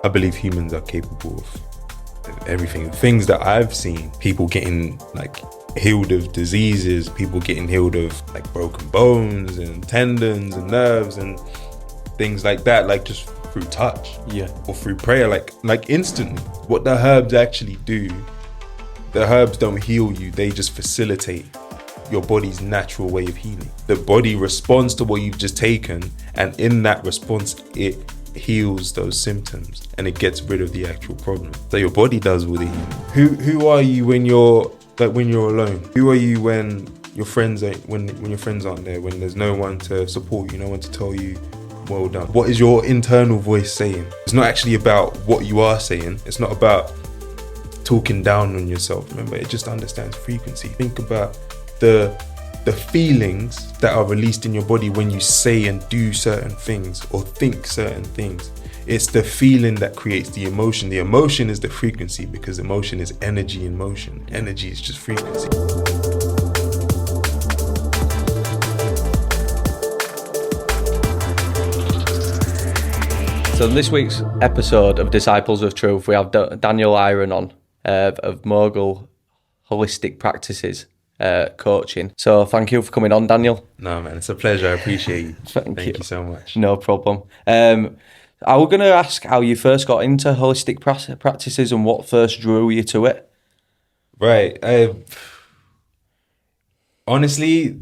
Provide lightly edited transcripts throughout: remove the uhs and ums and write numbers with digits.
I believe humans are capable of everything. Things that I've seen, people getting like healed of diseases, people getting healed of like broken bones and tendons and nerves and things like that, like just through touch, or through prayer, like instantly. What the herbs actually do, the herbs don't heal you, they just facilitate your body's natural way of healing. The body responds to what you've just taken, and in that response it heals those symptoms and it gets rid of the actual problem. So your body does all the healing. Who are you when you're alone? Who are you when your friends when your friends aren't there, when there's no one to support you, no one to tell you well done? What is your internal voice saying? It's not actually about what you are saying. It's not about talking down on yourself. Remember, it just understands frequency. Think about the feelings that are released in your body when you say and do certain things or think certain things. It's the feeling that creates the emotion. The emotion is the frequency, because emotion is energy in motion. Energy is just frequency. So in this week's episode of Disciples of Truth, we have Daniel Airen on of Mowgli Holistic Practices coaching. So thank you for coming on, Daniel. No, man, it's a pleasure. I appreciate you. Thank you so much. No problem. I was going to ask how you first got into holistic practices and what first drew you to it. Right. Honestly,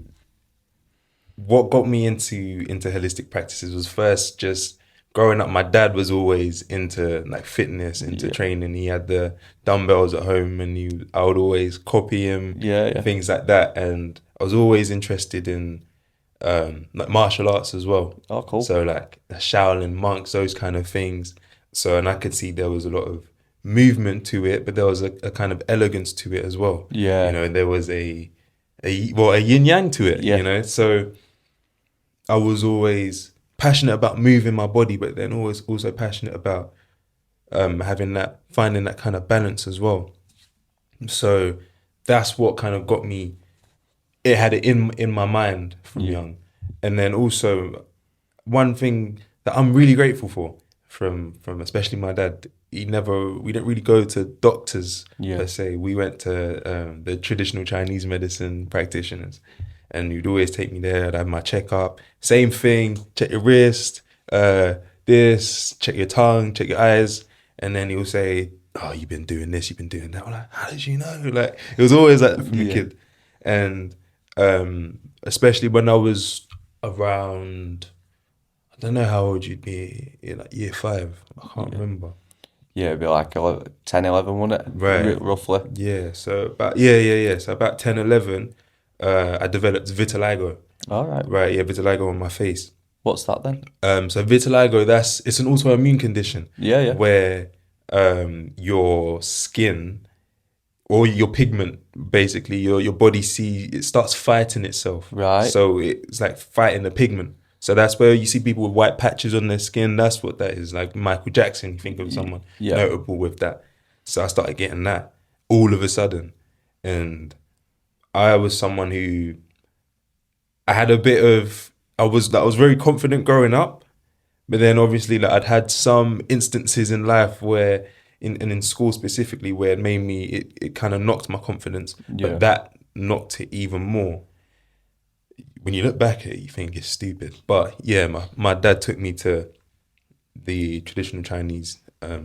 what got me into holistic practices was first just growing up. My dad was always into like fitness, into training. He had the dumbbells at home, and I would always copy him, things like that. And I was always interested in like martial arts as well. Oh, cool. So like the Shaolin monks, those kind of things. So, and I could see there was a lot of movement to it, but there was a kind of elegance to it as well. Yeah. You know, there was a yin yang to it, you know? So I was always passionate about moving my body, but then always also passionate about finding that kind of balance as well. So that's what kind of got me. It had it in my mind from young. And then also one thing that I'm really grateful for from especially my dad, we didn't really go to doctors per se. We went to the traditional Chinese medicine practitioners, and you'd always take me there. I'd have my checkup. Same thing, check your wrist, this, check your tongue, check your eyes. And then he'll say, oh, you've been doing this, you've been doing that. I'm like, how did you know? Like, it was always like from a kid. And especially when I was around, I don't know how old you'd be, in like year 5. I can't remember. Yeah, it'd be like 10, 11, wouldn't it? Right. Roughly. Yeah, so about, So about 10, 11, I developed vitiligo. All right. Right, vitiligo on my face. What's that then? So vitiligo, it's an autoimmune condition. Yeah. Where your skin, or your pigment, basically, your body it starts fighting itself. Right. So it's like fighting the pigment. So that's where you see people with white patches on their skin. That's what that is. Like Michael Jackson, you think of someone notable with that. So I started getting that all of a sudden. And I was someone who, I was very confident growing up. But then obviously like I'd had some instances in life where, in school specifically, where it made me, it kind of knocked my confidence, but that knocked it even more. When you look back at it, you think it's stupid. But yeah, my dad took me to the traditional Chinese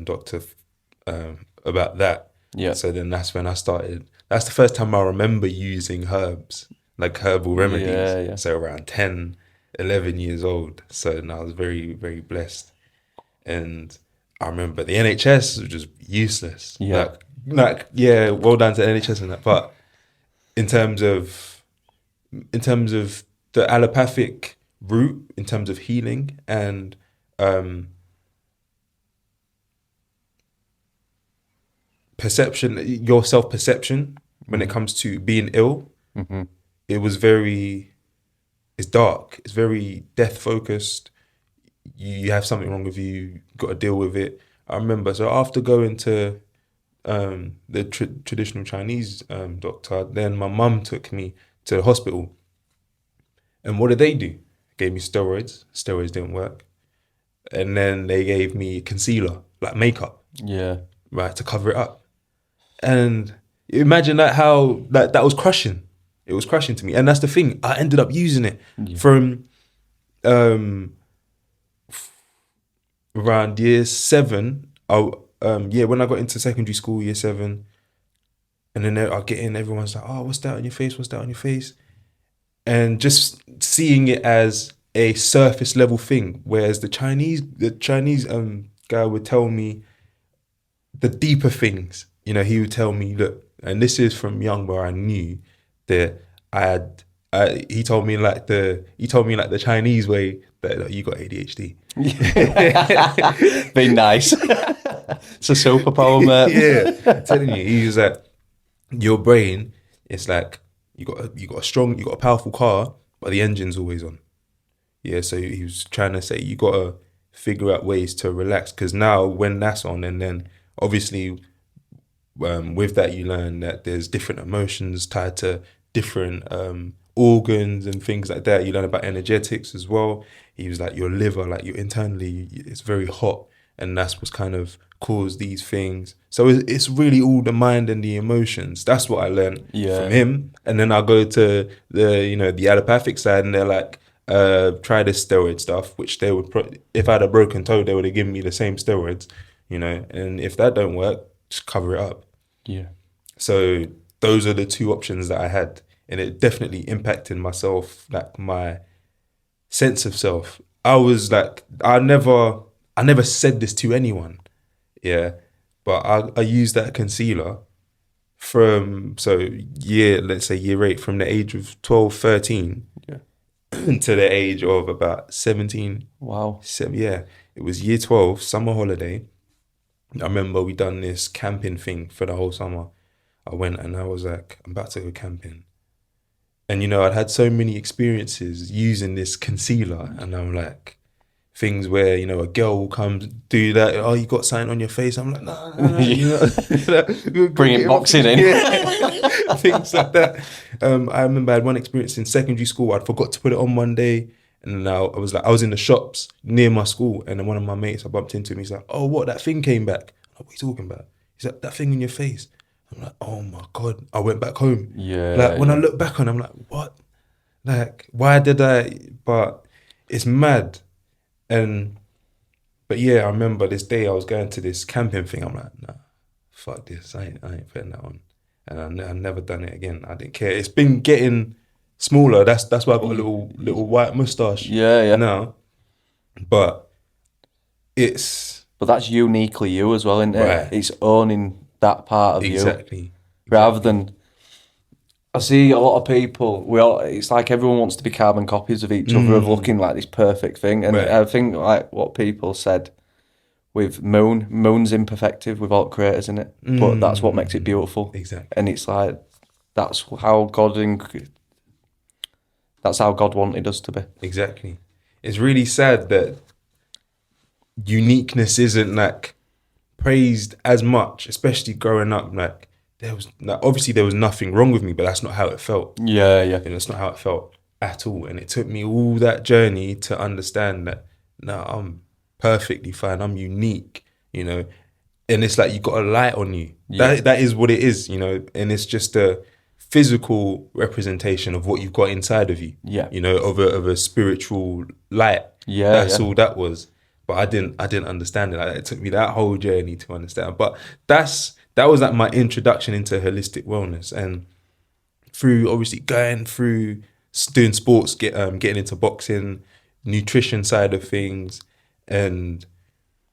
doctor about that. Yeah. So then that's when I started. That's the first time I remember using herbs, like herbal remedies. Yeah. So around 10, 11 years old. So I was very, very blessed. And I remember the NHS was just useless. Yeah. Well done to NHS and that. But in terms of the allopathic route, in terms of healing and perception, your self-perception when it comes to being ill, it's dark. It's very death-focused. You have something wrong with you, you've got to deal with it. I remember, so after going to the traditional Chinese doctor, then my mum took me to the hospital. And what did they do? Gave me steroids. Steroids didn't work. And then they gave me concealer, like makeup, Yeah. right, to cover it up. And imagine that, how that was crushing. It was crushing to me. And that's the thing. I ended up using it from around year 7. When I got into secondary school, year 7, and then I get in, everyone's like, oh, what's that on your face? What's that on your face? And just seeing it as a surface level thing, whereas the Chinese guy would tell me the deeper things. He would tell me, look, and this is from young, where I knew that he told me like the Chinese way that you got ADHD. Be nice. It's a superpower, mate. Yeah, I'm telling you, he was like, your brain, it's like you got a powerful car, but the engine's always on. Yeah, so he was trying to say you gotta figure out ways to relax, because now when that's on, and then obviously with that you learn that there's different emotions tied to different organs and things like that. You learn about energetics as well. He was like, your liver, like you internally, it's very hot, and that's what's kind of caused these things. So it's really all the mind and the emotions. That's what I learned from him. And then I go to the allopathic side, and they're like, try this steroid stuff, which they would if I had a broken toe, they would have given me the same steroids, and if that don't work, just cover it up. Yeah. So those are the two options that I had, and it definitely impacted myself, like my sense of self. I was like, I never said this to anyone, but I used that concealer from let's say year 8, from the age of 12, 13 to the age of about 17. Wow. It was year 12, summer holiday. I remember we done this camping thing for the whole summer. I went and I was like, I'm about to go camping. And, I'd had so many experiences using this concealer, and I'm like, things where, a girl will come do that. Oh, you got something on your face? I'm like, no. Bring it boxing in. Things like that. I remember I had one experience in secondary school. I forgot to put it on one day. And now I was in the shops near my school, and then one of my mates, I bumped into him. He's like, oh, what? That thing came back. I'm like, what are you talking about? He's like, that thing in your face. I'm like, oh my God. I went back home. When I look back on it, I'm like, what? Like, why did I? But it's mad. But I remember this day I was going to this camping thing. I'm like, nah, fuck this. I ain't putting that on. And I never done it again. I didn't care. It's been getting smaller. That's why I got a little white mustache. Now, but that's uniquely you as well, isn't it? Right. It's owning that part of you, rather than. I see a lot of people. It's like everyone wants to be carbon copies of each other, of looking like this perfect thing. And I think like what people said with Moon's imperfective without creators in it, but that's what makes it beautiful. Exactly. And it's like that's how God wanted us to be. Exactly. It's really sad that uniqueness isn't like praised as much, especially growing up. Like obviously there was nothing wrong with me, but that's not how it felt. It's not how it felt at all. And it took me all that journey to understand that I'm perfectly fine. I'm unique, And it's like you got a light on you. That is what it is, And it's just a physical representation of what you've got inside of you. Of a spiritual light. That's all that was. But I didn't understand it. It took me that whole journey to understand. But that was like my introduction into holistic wellness, and through obviously going through doing sports, getting into boxing, nutrition side of things, and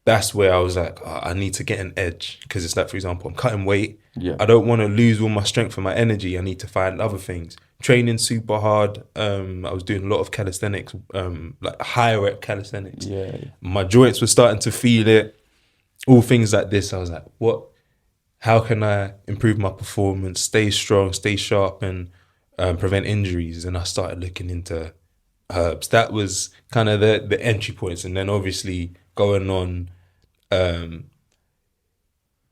that's where I was like, I need to get an edge, because it's like, for example, I'm cutting weight. I don't want to lose all my strength and my energy. I need to find other things. Training super hard. I was doing a lot of calisthenics, like higher rep calisthenics. My joints were starting to feel it. All things like this. I was like, what? How can I improve my performance, stay strong, stay sharp, and prevent injuries? And I started looking into herbs. That was kind of the entry points. And then obviously going on,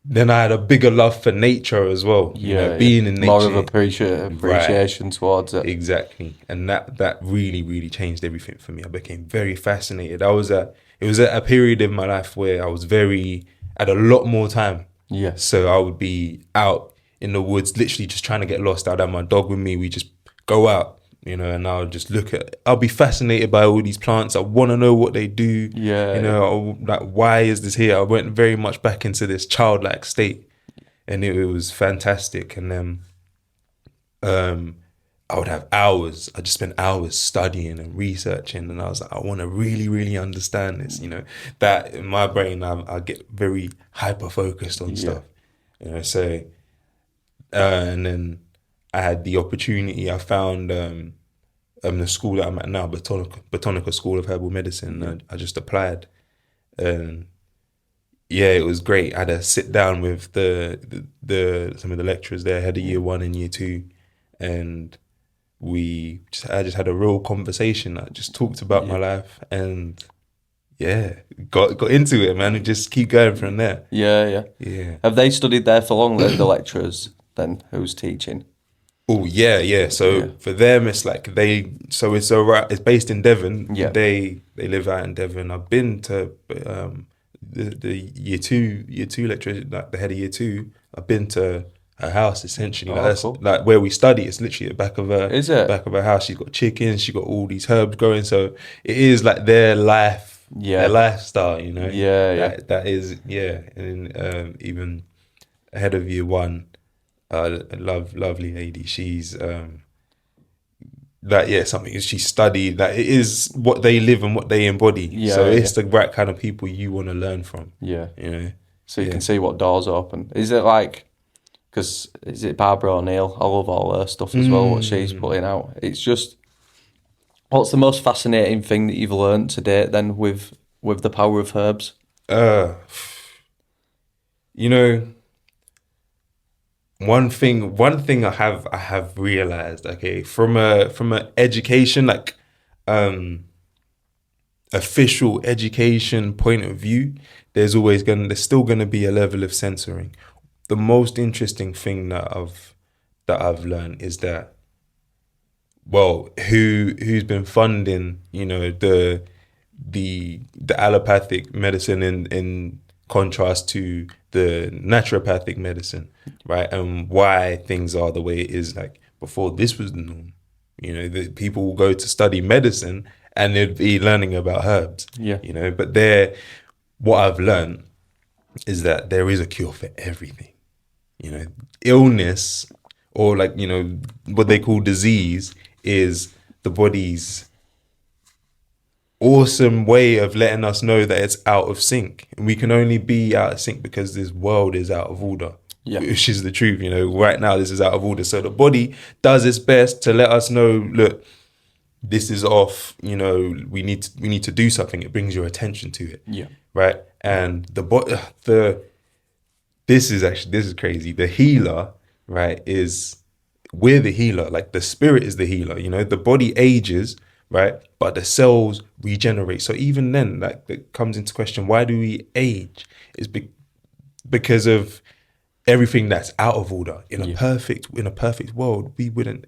then I had a bigger love for nature as well. Being in nature. More of appreciation towards it. Exactly. And that really, really changed everything for me. I became very fascinated. It was at a period in my life where I was very I had a lot more time. Yeah. So I would be out in the woods, literally just trying to get lost. I'd have my dog with me. We just go out, you know, and I'll just I'll be fascinated by all these plants. I want to know what they do. Yeah. You know, like, why is this here? I went very much back into this childlike state, and it was fantastic. And then I would have hours. I just spent hours studying and researching, and I was like, I want to really, really understand this. You know, that in my brain, I get very hyper focused on stuff. You know, so and then I had the opportunity. I found the school that I'm at now, Botanica School of Herbal Medicine. I just applied, and yeah, it was great. I had to sit down with the some of the lecturers there, head of year 1 and year 2, and I just had a real conversation. I just talked about my life, and got into it, man, and just keep going from there. Yeah. Have they studied there for long, the lecturers then, who's teaching? Oh yeah. So for them, it's like it's based in Devon. Yeah. They live out in Devon. I've been to the year two lecturer, like the head of year 2. I've been to her house, essentially. Cool. Like where we study. It's literally at the back of her. Is it? Back of her house. She's got chickens. She's got all these herbs growing. So it is like their life, their lifestyle. You know. Yeah. That is and even head of year 1. A lovely lady. She's something she studied. That it is what they live and what they embody. It's the right kind of people you want to learn from. Yeah, you know. So you can see what doors open. Is it like? Because is it Barbara O'Neill? I love all her stuff as well. What she's putting out. It's just. What's the most fascinating thing that you've learned to date then with the power of herbs? You know. One thing I have realized, okay, from a education, like official education point of view, there's still gonna be a level of censoring. The most interesting thing that I've learned is that, well, who's been funding, you know, the allopathic medicine in contrast to the naturopathic medicine, right? And why things are the way it is. Like before, this was the norm. You know, the people will go to study medicine and they'd be learning about herbs. Yeah. You know, but what I've learned is that there is a cure for everything. You know, illness, or like, you know, what they call disease, is the body's awesome way of letting us know that it's out of sync. And we can only be out of sync because this world is out of order. Yeah. Which is the truth, you know. Right now, this is out of order. So the body does its best to let us know, look, this is off. You know, we need to do something. It brings your attention to it. Yeah. Right. And this is crazy. The healer, right, we're the healer. Like the spirit is the healer. You know, the body ages, right, but the cells regenerate. So even then, like, it comes into question, why do we age? It's because of everything that's out of order. In a perfect world, we wouldn't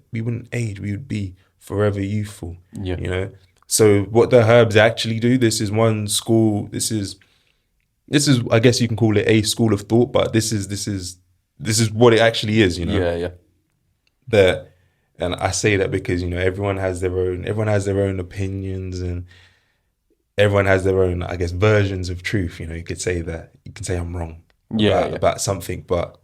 age. We would be forever youthful. Yeah. You know. So what the herbs actually do, this is one school. This is I guess you can call it a school of thought, but this is what it actually is. You know. Yeah. And I say that because, you know, everyone has their own opinions, and everyone has their own, I guess, versions of truth. You know, you could say I'm wrong about something, but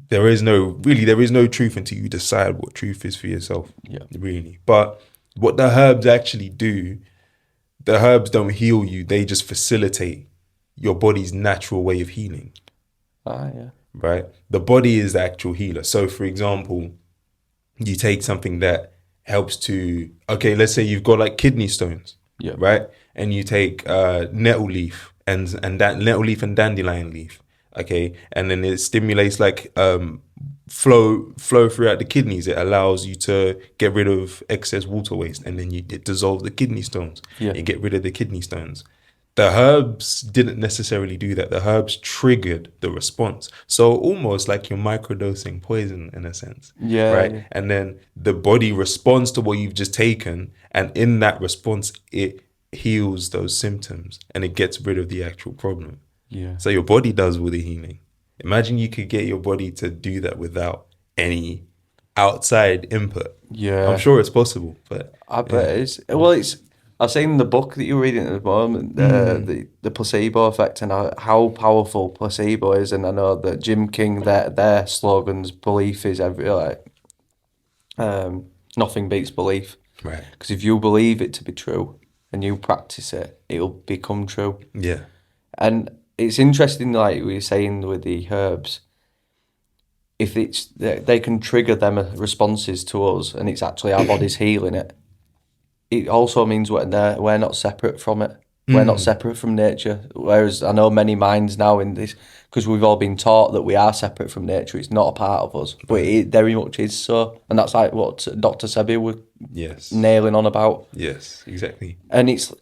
there is no truth until you decide what truth is for yourself. Yeah. Really. But what the herbs actually do, the herbs don't heal you, they just facilitate your body's natural way of healing. Yeah. Right? The body is the actual healer. So for example, you take something that helps to, okay, let's say you've got like kidney stones, right? And you take nettle leaf and that nettle leaf and dandelion leaf, okay? And then it stimulates like flow throughout the kidneys. It allows you to get rid of excess water waste, and then it dissolves the kidney stones. Yeah. You get rid of the kidney stones. The herbs didn't necessarily do that. The herbs triggered the response. So almost like you're microdosing poison in a sense. Yeah. Right? Yeah. And then the body responds to what you've just taken. And in that response, it heals those symptoms and it gets rid of the actual problem. Yeah. So your body does all the healing. Imagine you could get your body to do that without any outside input. Yeah. I'm sure it's possible, but I bet it is. Well, it's. I've seen the book that you're reading at the moment, the placebo effect, and how powerful placebo is. And I know that Jim King, their slogan's belief is nothing beats belief. right. Because if you believe it to be true and you practice it, it'll become true. Yeah. And it's interesting, like we were saying with the herbs, if they can trigger them responses to us, and it's actually our body's healing it. It also means we're not separate from it. We're not separate from nature. Whereas I know many minds now in this, because we've all been taught that we are separate from nature. It's not a part of us, but it very much is so. And that's like what Dr. Sebi was nailing on about. Yes, exactly. And it's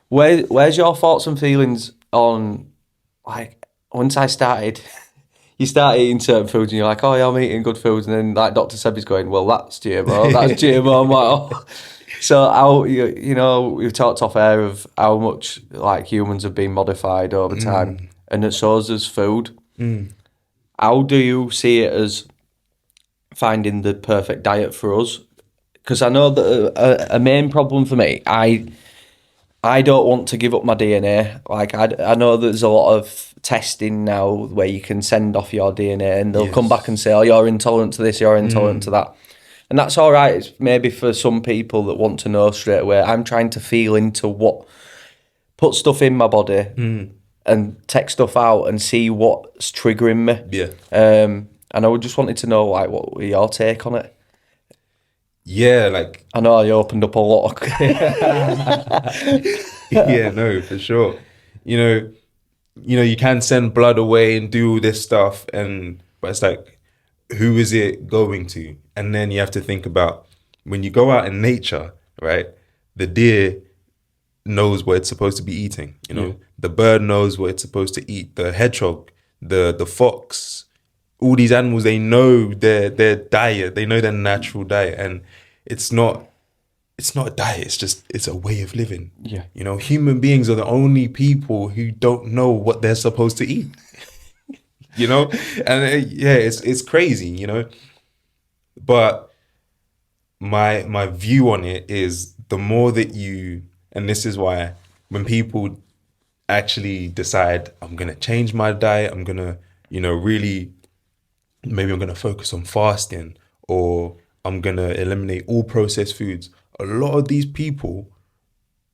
where's your thoughts and feelings on, like, once I started. You start eating certain foods and you're like, oh yeah, I'm eating good foods, and then like Dr. Sebi's going, well, that's GMO, that's GMO. I'm like, oh. So how you know, we've talked off air of how much like humans have been modified over time, and so as food. How do you see it as finding the perfect diet for us? Because I know that a main problem for me, I don't want to give up my DNA. Like I know there's a lot of testing now where you can send off your DNA and they'll come back and say, oh, you're intolerant to this, you're intolerant to that. And that's all right. It's maybe for some people that want to know straight away. I'm trying to feel into put stuff in my body and take stuff out and see what's triggering me. Yeah. And I just wanted to know, like, what were your take on it? Yeah, like... I know you opened up a lot of... Yeah, no, for sure. You know, you can send blood away and do all this stuff, but it's like, who is it going to? And then you have to think about, when you go out in nature, right? The deer knows what it's supposed to be eating. You know, the bird knows what it's supposed to eat. The hedgehog, the fox, all these animals, they know their diet. They know their natural diet, and it's not a diet. It's a way of living. Yeah. You know, human beings are the only people who don't know what they're supposed to eat. You know, and it's crazy. You know, but my view on it is, the more that and this is why when people actually decide, I'm gonna change my diet, I'm gonna, really, maybe I'm gonna focus on fasting, or I'm gonna eliminate all processed foods. A lot of these people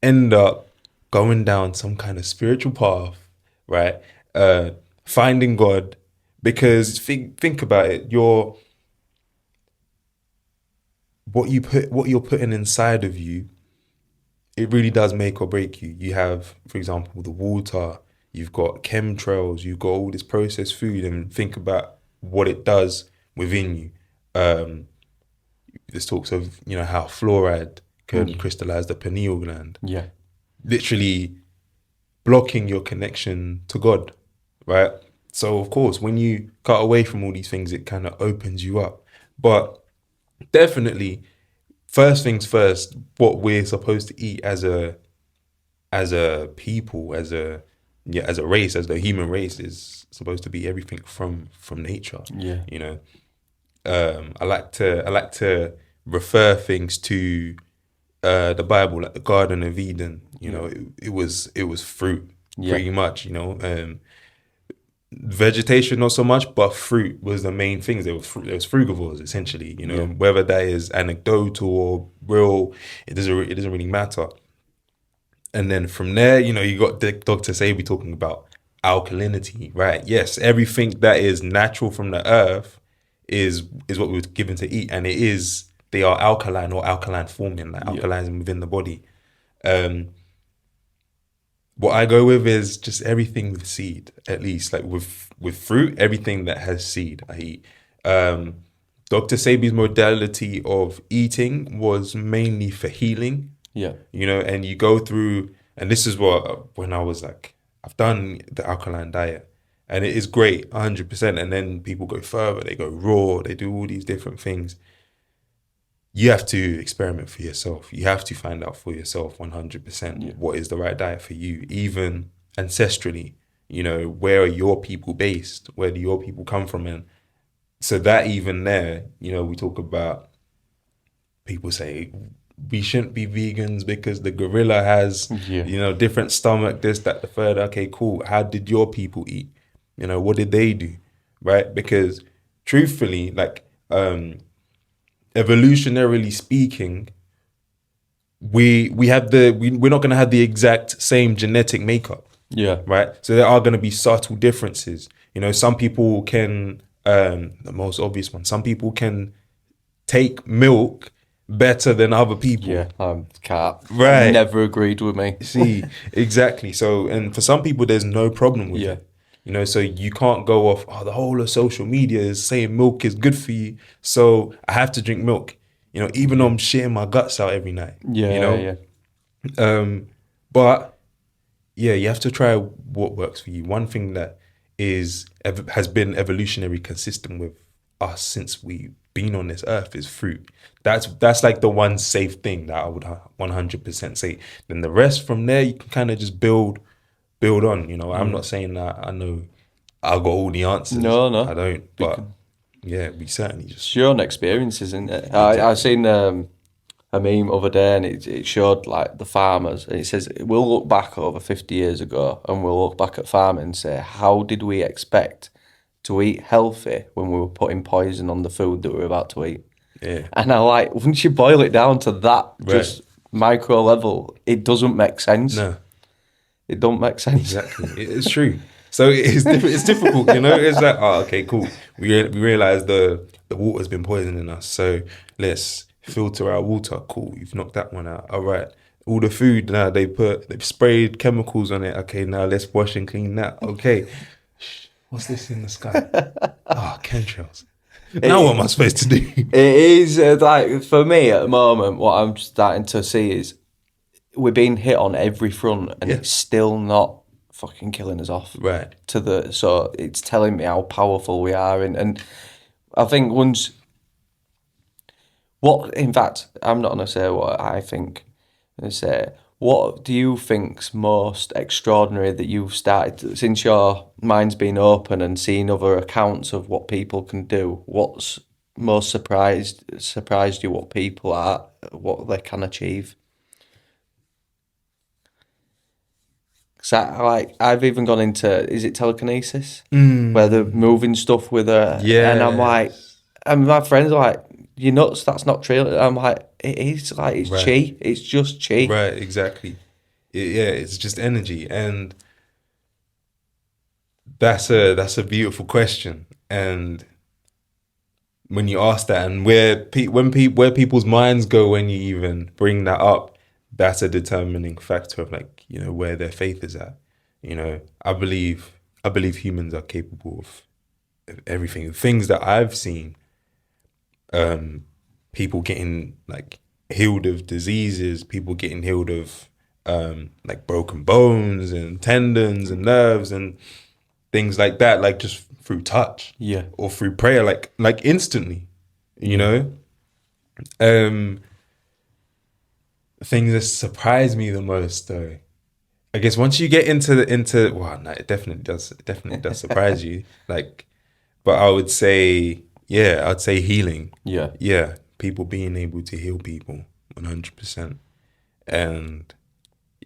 end up going down some kind of spiritual path, right? Finding God, because think about it. What you're putting inside of you, it really does make or break you. You have, for example, the water. You've got chemtrails. You've got all this processed food, and think about what it does within you. There's talks of how fluoride can crystallize the pineal gland. Yeah, literally blocking your connection to God, right? So of course, when you cut away from all these things, it kind of opens you up. But definitely, first things first, what we're supposed to eat as a people, as a race, as the human race, is supposed to be everything from nature. Yeah. I like to refer things to the Bible, like the Garden of Eden. It was fruit, pretty much. Vegetation not so much, but fruit was the main things. There was frugivores essentially. Whether that is anecdotal or real, it doesn't really matter. And then from there, you got Dr. Sebi talking about alkalinity, right? Yes, everything that is natural from the earth is what we were given to eat, and they are alkaline or alkaline forming, like alkalizing within the body. What I go with is just everything with seed, at least, like with fruit, everything that has seed I eat. Dr. Sebi's modality of eating was mainly for healing. Yeah. And you go through, and this is what, when I was like, I've done the alkaline diet, and it is great, 100%. And then people go further, they go raw, they do all these different things. You have to experiment for yourself. You have to find out for yourself 100% what is the right diet for you, even ancestrally. You know, where are your people based? Where do your people come from? And so that even there, you know, we talk about, people say we shouldn't be vegans because the gorilla has, you know, different stomach, this, that, the third. Okay, cool. How did your people eat? You know, what did they do? Right? Because truthfully, like, evolutionarily speaking, we're not going to have the exact same genetic makeup. Yeah. Right. So there are going to be subtle differences. You know, some people can, the most obvious one, some people can take milk better than other people. Yeah, can't. Right. Never agreed with me. See, exactly. So, and for some people, there's no problem with it. You know, so you can't go off, oh, the whole of social media is saying milk is good for you, so I have to drink milk. You know, even though I'm shitting my guts out every night. Yeah, you know? But yeah, you have to try what works for you. One thing that has been evolutionary consistent with us since we've been on this earth is fruit. That's like the one safe thing that I would 100% say. Then the rest from there, you can kind of just build on. You know, I'm not saying that I know I've got all the answers. No, I don't. But yeah, we certainly just. It's your own experiences, isn't it? Exactly. I seen a meme other day, and it showed like the farmers, and it says we'll look back over 50 years ago, and we'll look back at farming and say, how did we expect to eat healthy when we were putting poison on the food that we were about to eat? Yeah. And I like, once you boil it down to that just micro level, it doesn't make sense. No, it don't make sense. Exactly, it's true. So it's difficult, you know. It's like, oh, okay, cool. We realize the water's been poisoning us, so let's filter our water. Cool, you've knocked that one out. All right. All the food now they've sprayed chemicals on it. Okay, now let's wash and clean that. Okay. What's this in the sky? Chemtrails. Now what am I supposed to do? It is like, for me at the moment, what I'm starting to see is we're being hit on every front, and it's still not fucking killing us off. Right. So it's telling me how powerful we are, and I think in fact, I'm not gonna say what I think. I'm gonna say, what do you think's most extraordinary that you've started since your mind's been open and seen other accounts of what people can do? What's most surprised you? What people are, what they can achieve? Because I've even gone into, is it telekinesis, where they're moving stuff with her, and I'm like, and my friends are like, "You're nuts, that's not true." I'm like, it is, like, it's chi. It's just chi. Right, exactly. It's just energy, and that's a beautiful question. And when you ask that, and where people's minds go when you even bring that up, that's a determining factor of, like, you know, where their faith is at. You know, I believe humans are capable of everything. The things that I've seen, people getting, like, healed of diseases, people getting healed of like broken bones and tendons and nerves and things like that, like just through touch, or through prayer, like instantly, you know. Things that surprise me the most, though, I guess once you get into well, no, it definitely does surprise you, like, but I would say, I'd say healing. People being able to heal people 100%. And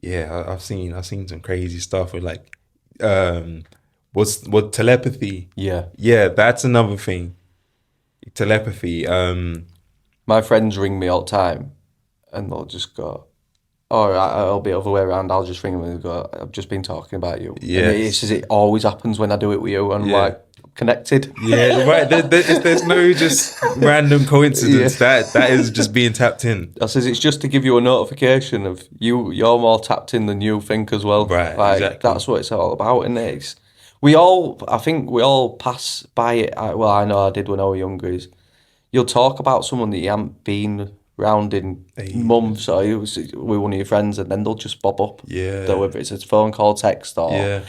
I've seen some crazy stuff with, like, what telepathy. That's another thing. Telepathy. My friends ring me all the time, and they'll just go, "All right, I'll be other way around. I'll just ring them and go, I've just been talking about you." Yeah, it says it always happens when I do it with you, and I'm like, connected. Right. There's no just random coincidence. That is just being tapped in. I says it's just to give you a notification of you're more tapped in than you think as well. Right. Like, exactly. That's what it's all about, isn't it? I think we all pass by it. Well, I know I did when I was younger. Is you'll talk about someone that you haven't been round in months, or you was with one of your friends, and then they'll just bob up. So whether it's a phone call, text, or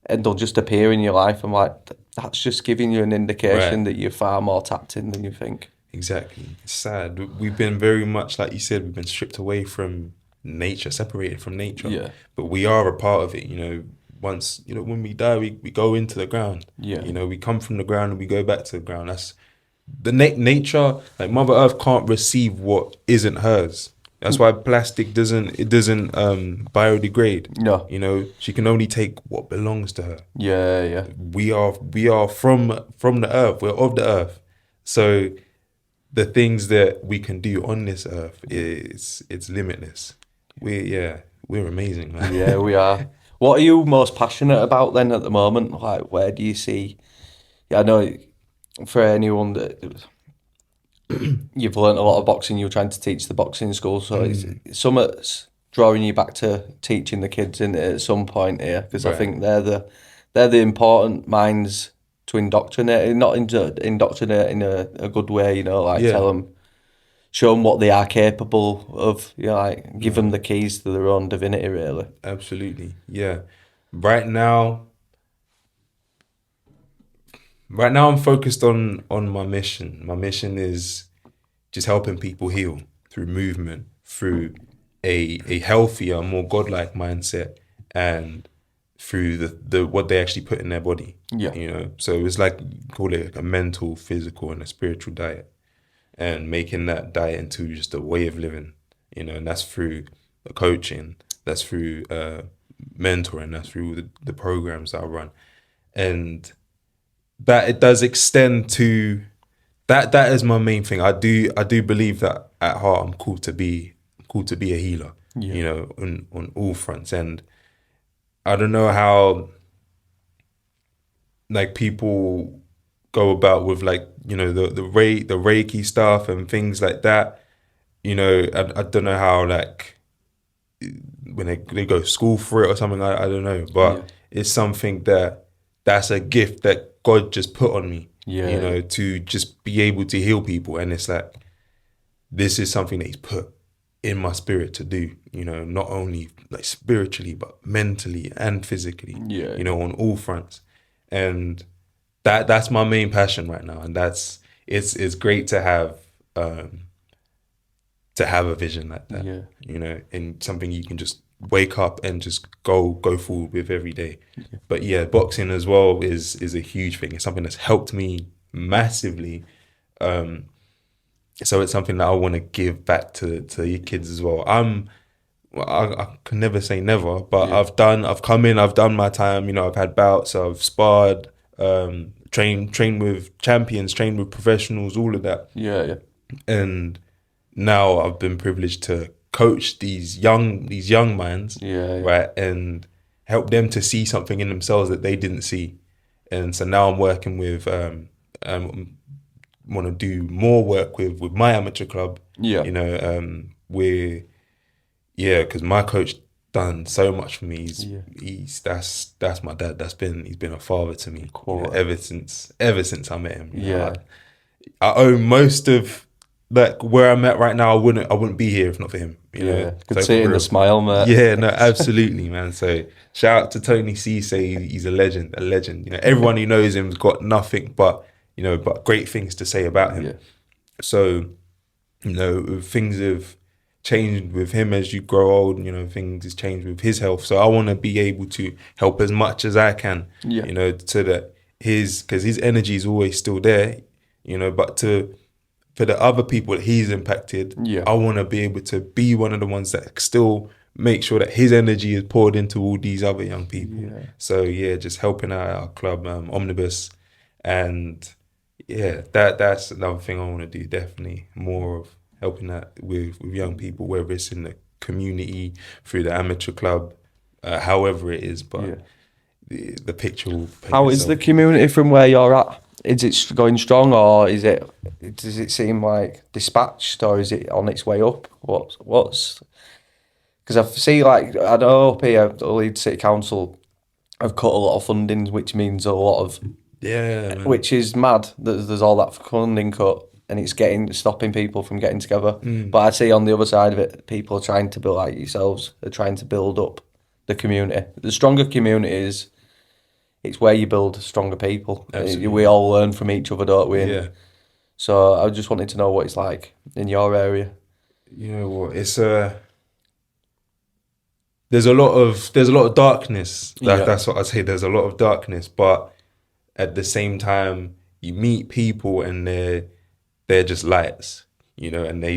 and they'll just appear in your life. I'm like, that's just giving you an indication that you're far more tapped in than you think. Exactly. It's sad. We've been very much, like you said, we've been stripped away from nature, separated from nature. But we are a part of it, you know. once, when we die, we go into the ground. Yeah. We come from the ground and we go back to the ground. That's the nature. Like Mother Earth can't receive what isn't hers. That's why plastic doesn't biodegrade. No. She can only take what belongs to her. Yeah. We are from the earth. We're of the earth. So the things that we can do on this earth it's limitless. We're amazing, man. Yeah, we are. What are you most passionate about then at the moment? Like, where do you see? Yeah, I know for anyone that you've learnt a lot of boxing, you're trying to teach the boxing school, so it's something's drawing you back to teaching the kids in it at some point here, because I think they're the important minds to indoctrinate, not indoctrinate in a good way, tell them, show them what they are capable of, give them the keys to their own divinity, really. Absolutely, yeah. Right now I'm focused on my mission. My mission is just helping people heal through movement, through a healthier, more godlike mindset, and through the what they actually put in their body. Yeah. So it's like, call it a mental, physical, and a spiritual diet, and making that diet into just a way of living. And that's through the coaching, that's through mentoring, that's through the programs that I run, and that it does extend to that. That is my main thing. I do believe that at heart I'm called to be a healer. On all fronts. And I don't know how like people go about with like the Reiki stuff and things like that. I don't know how, like, when they go to school for it or something. I don't know, but it's something that's a gift that God just put on me, to just be able to heal people. And it's like, this is something that he's put in my spirit to do, not only like spiritually, but mentally and physically, on all fronts. And that's my main passion right now. And it's great to have a vision like that, and something you can just wake up and just go forward with every day. But boxing as well is a huge thing. It's something that's helped me massively. So it's something that I want to give back to your kids as well. I can never say never, but I've done my time. I've had bouts, I've sparred, trained with champions, trained with professionals, all of that. And now I've been privileged to coach these young minds, right, and help them to see something in themselves that they didn't see. And so now I'm working with want to do more work with my amateur club. Because my coach done so much for me. That's my dad. He's been a father to me, ever since I met him. I owe most of like where I'm at right now. I wouldn't be here if not for him. Could see it in the smile, mate. No, absolutely, man. So shout out to Tony Cisse. He's a legend. Everyone who knows him's got nothing but great things to say about him. So things have changed with him as you grow old. Things has changed with his health. So I want to be able to help as much as I can. So that because his energy is always still there. But for the other people that he's impacted, I want to be able to be one of the ones that still make sure that his energy is poured into all these other young people. So just helping out our club, Omnibus, and that's another thing I want to do. Definitely more of helping that with young people, whether it's in the community, through the amateur club, however it is. But the picture will paint How itself. is the community from where you're at? Is it going strong, or does it seem like dispatched, or is it on its way up? What's because I see, like, I know up here, the Leeds City Council have cut a lot of funding, which means a lot of which is mad that there's all that funding cut, and it's stopping people from getting together. But I see on the other side of it, people are trying to build, like yourselves, are trying to build up the community. The stronger communities, it's where you build stronger people. We all learn from each other, don't we? So I just wanted to know what it's like in your area. You know what? there's a lot of darkness. That's what I say. There's a lot of darkness, but at the same time, you meet people and they're just lights, you know, and they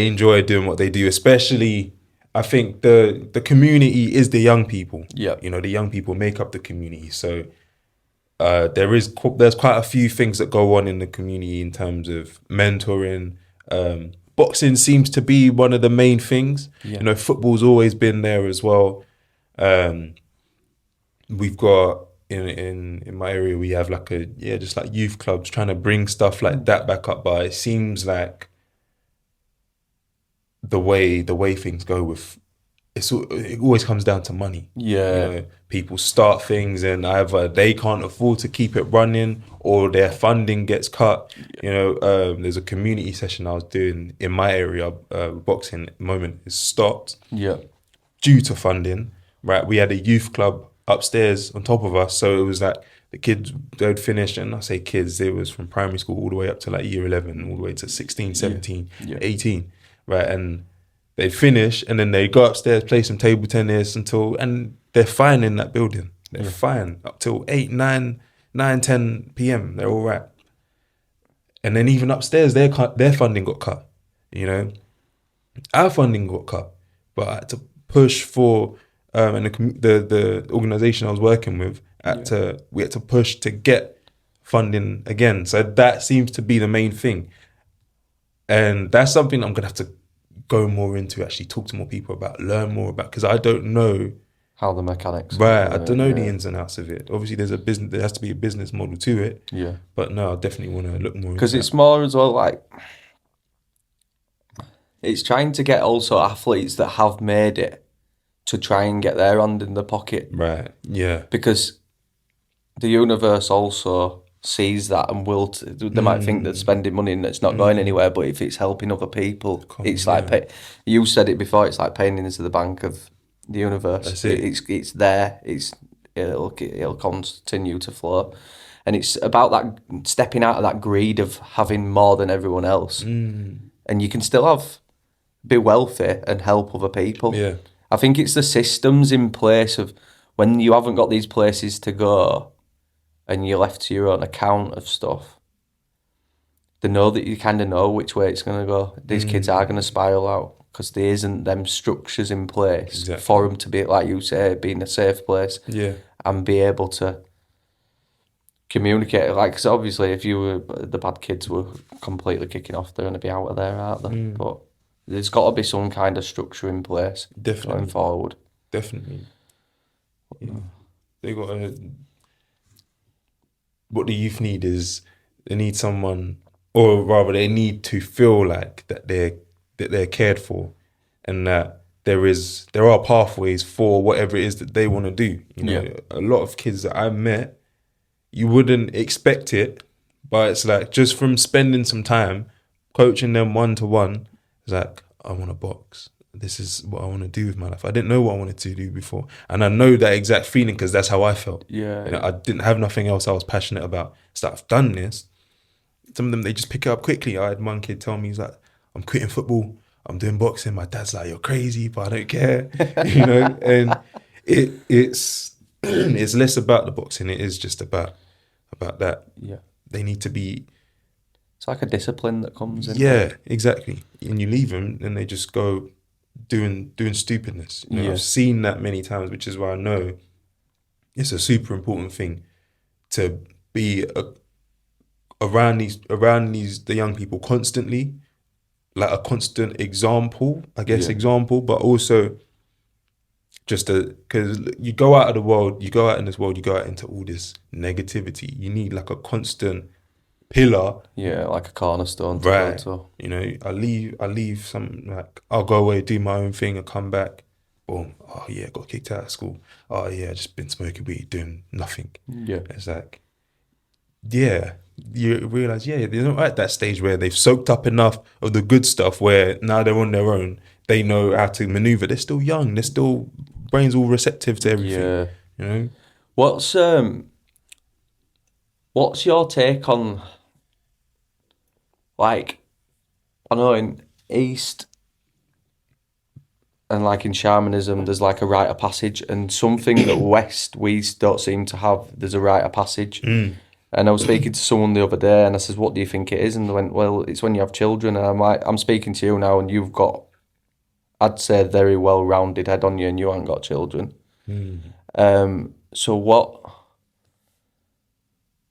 enjoy doing what they do. Especially, I think the community is the young people. Yeah, you know, the young people make up the community. So there's quite a few things that go on in the community in terms of mentoring. Boxing seems to be one of the main things. Yeah. You know, football's always been there as well. We've got in my area, we have like just like youth clubs trying to bring stuff like that back up. But it seems like the way things go with it always comes down to money. Yeah. You know, people start things and either they can't afford to keep it running or their funding gets cut. You know, there's a community session I was doing in my area, boxing at the moment is stopped. Yeah. Due to funding, right? We had a youth club upstairs on top of us. So it was like the kids, they'd finish, and I say kids, it was from primary school all the way up to like year 11, all the way to 16, 17, 18, right? And they'd finish and then they'd go upstairs, play some table tennis and they're fine in that building. They're fine up till 8, 9, 10 p.m. They're all right. And then even upstairs, their funding got cut, you know? Our funding got cut, but I had to push for, and the organisation I was working with, we had to push to get funding again. So that seems to be the main thing. And that's something I'm going to have to go more into, actually talk to more people about, learn more about, because I don't know how the mechanics. Right, I don't know the ins and outs of it. Obviously, there has to be a business model to it. Yeah. But no, I definitely want to look more into it. Because it's more as well like, it's trying to get also athletes that have made it to try and get their hand in the pocket. Right, yeah. Because the universe also sees that and they might think that spending money and it's not going anywhere, but if it's helping other people, it's like, you said it before, it's like paying into the bank of the universe. That's it. It's there, it'll continue to flow. And it's about that stepping out of that greed of having more than everyone else. And you can still be wealthy and help other people. Yeah. I think it's the systems in place of when you haven't got these places to go and you're left to your own account of stuff, they know that you kind of know which way it's going to go. These kids are going to spiral out because there isn't them structures in place for them to be, like you say, be in a safe place and be able to communicate. Like, because obviously if the bad kids were completely kicking off, they're going to be out of there, aren't they? But there's got to be some kind of structure in place going forward. Definitely. Yeah. They got what the youth need is they need someone, or rather they need to feel like that they're cared for, and that there are pathways for whatever it is that they want to do. You know, a lot of kids that I've met, you wouldn't expect it, but it's like just from spending some time coaching them 1-to-1, it's like, I want to box. This is what I want to do with my life. I didn't know what I wanted to do before. And I know that exact feeling because that's how I felt. Yeah. You know, I didn't have nothing else I was passionate about. So I've done this. Some of them, they just pick it up quickly. I had one kid tell me, he's like, I'm quitting football. I'm doing boxing. My dad's like, you're crazy, but I don't care. You know, and it's less about the boxing. It is just about that. Yeah. They need to be... It's like a discipline that comes in. Yeah, exactly. And you leave them and they just go doing stupidness. You know, I've seen that many times, which is why I know it's a super important thing to be around the young people constantly, like a constant example, I guess, but also just because you go out of the world, you go out in this world, you go out into all this negativity. You need like a constant pillar, like a cornerstone to right? go to. You know, I leave some, like, I'll go away, do my own thing, and come back, boom, oh yeah, got kicked out of school, oh yeah, just been smoking weed, doing nothing. It's like, you realize, they're not at that stage where they've soaked up enough of the good stuff where now they're on their own, they know how to maneuver. They're still young, they're still, brains all receptive to everything. You know, what's your take on, like, I know in East and like in shamanism, there's like a rite of passage, and something that West we don't seem to have. There's a rite of passage. And I was speaking to someone the other day, and I says, "What do you think it is?" And they went, "Well, it's when you have children." And I'm like, "I'm speaking to you now, and you've got, I'd say, a very well-rounded head on you, and you haven't got children. So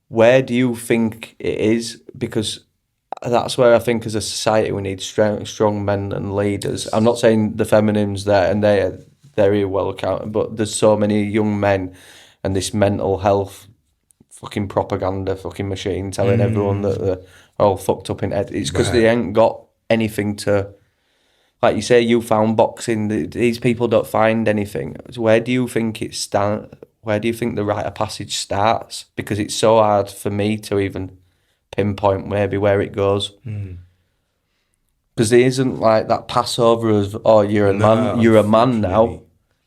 where do you think it is? Because that's where I think as a society we need strong men and leaders. I'm not saying the feminines there, and they're very well accounted, but there's so many young men and this mental health fucking propaganda fucking machine telling everyone that they're all fucked up in head. It's because they ain't got anything to, like you say, you found boxing. These people don't find anything. So where do you think it starts? Where do you think the rite of passage starts? Because it's so hard for me to even pinpoint maybe where it goes. Because there isn't like that Passover of, oh, you're a man now.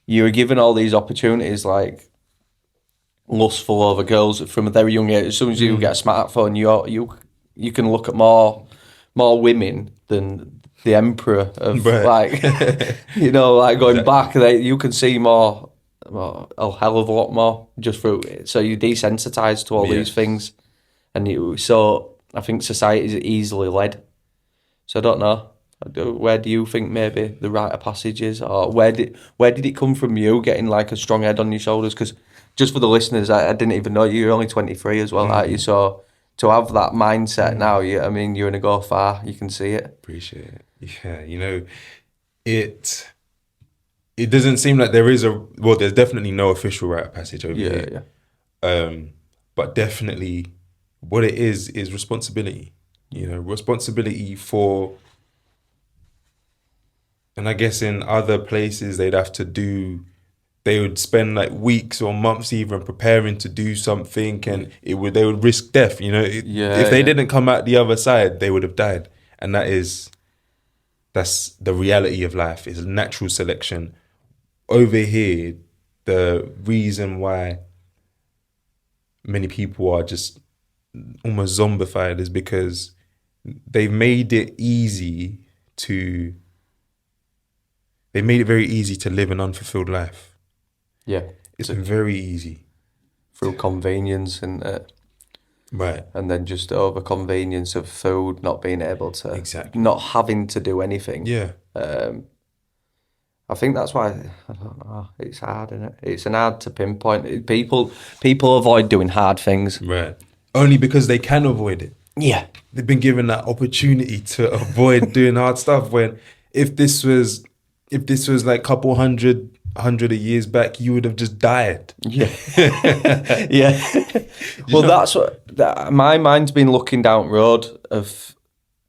You're given all these opportunities, like lustful over girls from a very young age. As soon as you get a smartphone, you can look at more women than the emperor of like, like going back. You can see more, a hell of a lot more just through it. So you're desensitized to all these things, and so I think society is easily led. So I don't know. Where do you think maybe the rite of passage is, or where did it come from? You getting like a strong head on your shoulders? Because just for the listeners, I didn't even know you're only 23 as well, aren't you? So to have that mindset now, you're gonna go far. You can see it. Appreciate it. Yeah, it doesn't seem like there is there's definitely no official rite of passage over here. But definitely what it is responsibility. Responsibility for, and I guess in other places they would spend like weeks or months even preparing to do something, and they would risk death. If they didn't come out the other side, they would have died. And that's the reality of life, is natural selection. Over here, the reason why many people are just almost zombified is because they've made it very easy to live an unfulfilled life. Yeah. It's been very easy. Through convenience and and then just over convenience of food, not being able to, not having to do anything. Yeah. I think that's why, I don't know, it's hard, isn't it? It's hard to pinpoint. People avoid doing hard things. Right. Only because they can avoid it. Yeah. They've been given that opportunity to avoid doing hard stuff, when if this was like a couple hundred of years back, you would have just died. Yeah. Yeah. Well, that's what my mind's been looking down the road of,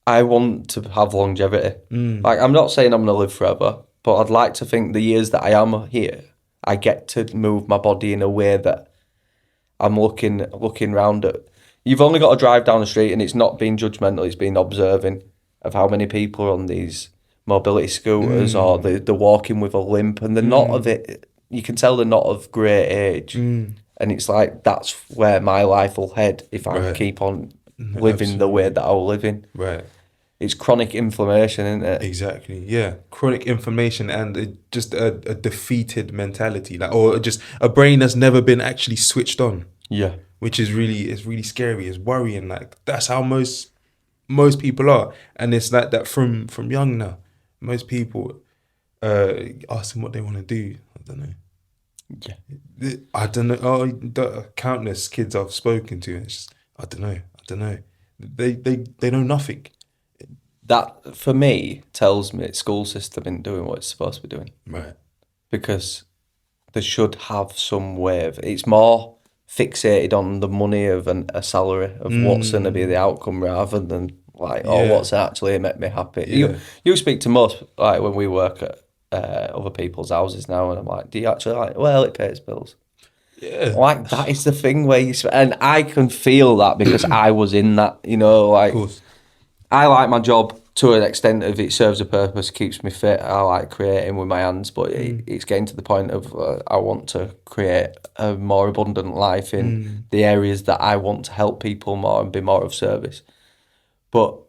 I want to have longevity. Like, I'm not saying I'm going to live forever, but I'd like to think the years that I am here, I get to move my body in a way that I'm looking round at. You've only got to drive down the street, and it's not being judgmental, it's being observing of how many people are on these mobility scooters or they're walking with a limp, and they're not of it. You can tell they're not of great age. And it's like, that's where my life will head if I keep on living the way that I'll live in. Right. It's chronic inflammation, isn't it? Exactly, yeah. Chronic inflammation and just a defeated mentality, or just a brain that's never been actually switched on. Yeah. Which is really scary. It's worrying. Like, that's how most people are, and it's like that from young now. Most people ask them what they want to do. I don't know. Yeah. I don't know. The countless kids I've spoken to, it's just, I don't know. They know nothing. That, for me, tells me school system isn't doing what it's supposed to be doing. Right. Because they should have some way of, it's more fixated on the money of a salary, of what's going to be the outcome, rather than like, what's actually make me happy. Yeah. You speak to most, like, when we work at other people's houses now, and I'm like, do you actually like, well, it pays bills. Yeah. Like, that is the thing where and I can feel that because I was in that, like, of course. I like my job to an extent of it serves a purpose, keeps me fit. I like creating with my hands, but it's getting to the point of I want to create a more abundant life in the areas that I want to help people more and be more of service. But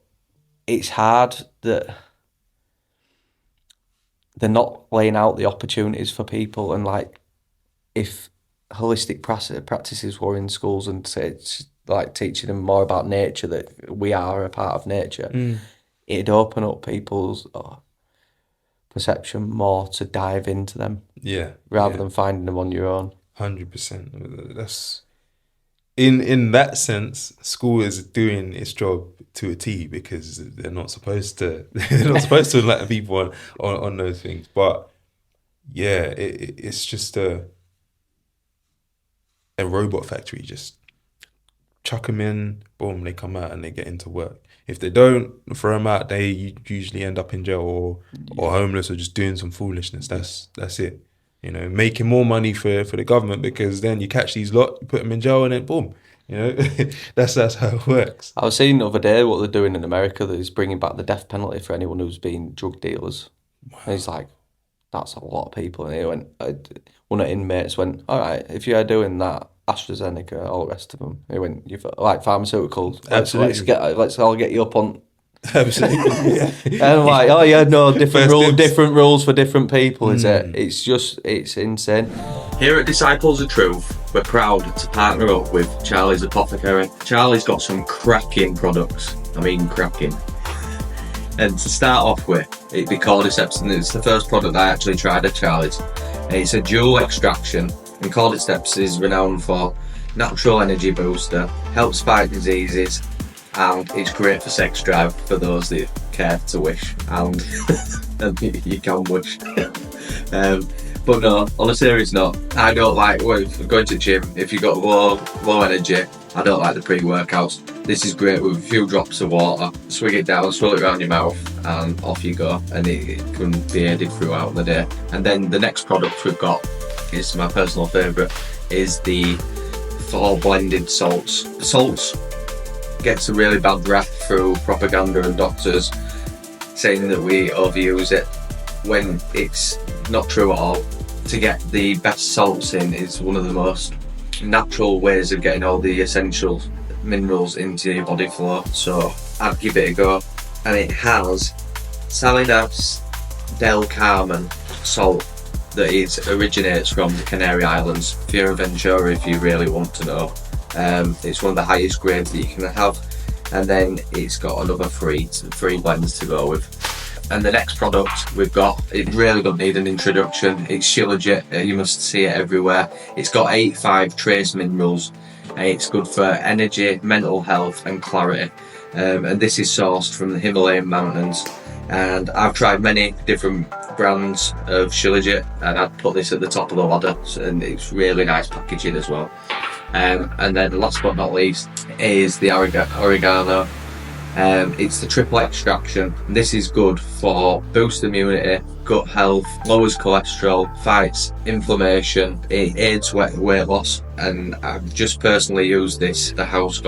it's hard that they're not laying out the opportunities for people. And like, if holistic practices were in schools and say, like teaching them more about nature, that we are a part of nature, it'd open up people's perception more to dive into them. Yeah. Rather than finding them on your own. 100%. That's in that sense, school is doing its job to a T, because they're not supposed to. They're not supposed to enlighten people on those things. But yeah, it's just a robot factory. Just chuck them in, boom, they come out and they get into work. If they don't, throw them out, they usually end up in jail or homeless or just doing some foolishness. That's it. You know, making more money for the government, because then you catch these lot, you put them in jail, and then boom. You know, that's how it works. I was seeing the other day what they're doing in America. That is bringing back the death penalty for anyone who's been drug dealers. Wow. And he's like, that's a lot of people. And he went, one of the inmates went, all right, if you're doing that, AstraZeneca, all the rest of them. He went, you've like pharmaceuticals. Let's all get you up on. Absolutely. Yeah. And I'm like, oh yeah, no, different rules for different people. Is it? It's insane. Here at Disciples of Truth, we're proud to partner up with Charlie's Apothecary. Charlie's got some cracking products. I mean, cracking. And to start off with, it'd be cordyceps, and it's the first product I actually tried at Charlie's. It's a dual extraction, and cordyceps is renowned for natural energy booster, helps fight diseases, and it's great for sex drive for those that care to wish, and you can wish. But no, on a serious note, I don't like going to the gym. If you've got low energy, I don't like the pre-workouts. This is great with a few drops of water. Swig it down, swirl it around your mouth, and off you go. And it can be aided throughout the day. And then the next product we've got is my personal favourite, is the 4 blended salts. The salts gets a really bad rap through propaganda and doctors saying that we overuse it, when it's not true at all. To get the best salts in is one of the most natural ways of getting all the essential minerals into your body flow, so I'd give it a go. And it has Salinas del Carmen salt that originates from the Canary Islands, Fuerteventura, if you really want to know. It's one of the highest grades that you can have, and then it's got another three blends to go with. And the next product we've got, it really doesn't need an introduction. It's Shilajit. You must see it everywhere. It's got 85 trace minerals. It's good for energy, mental health, and clarity. And this is sourced from the Himalayan mountains. And I've tried many different brands of Shilajit, and I'd put this at the top of the ladder. And it's really nice packaging as well. And then last but not least is the oregano. It's the triple extraction. This is good for boost immunity, gut health, lowers cholesterol, fights inflammation, it aids weight loss. And I've just personally used this. The house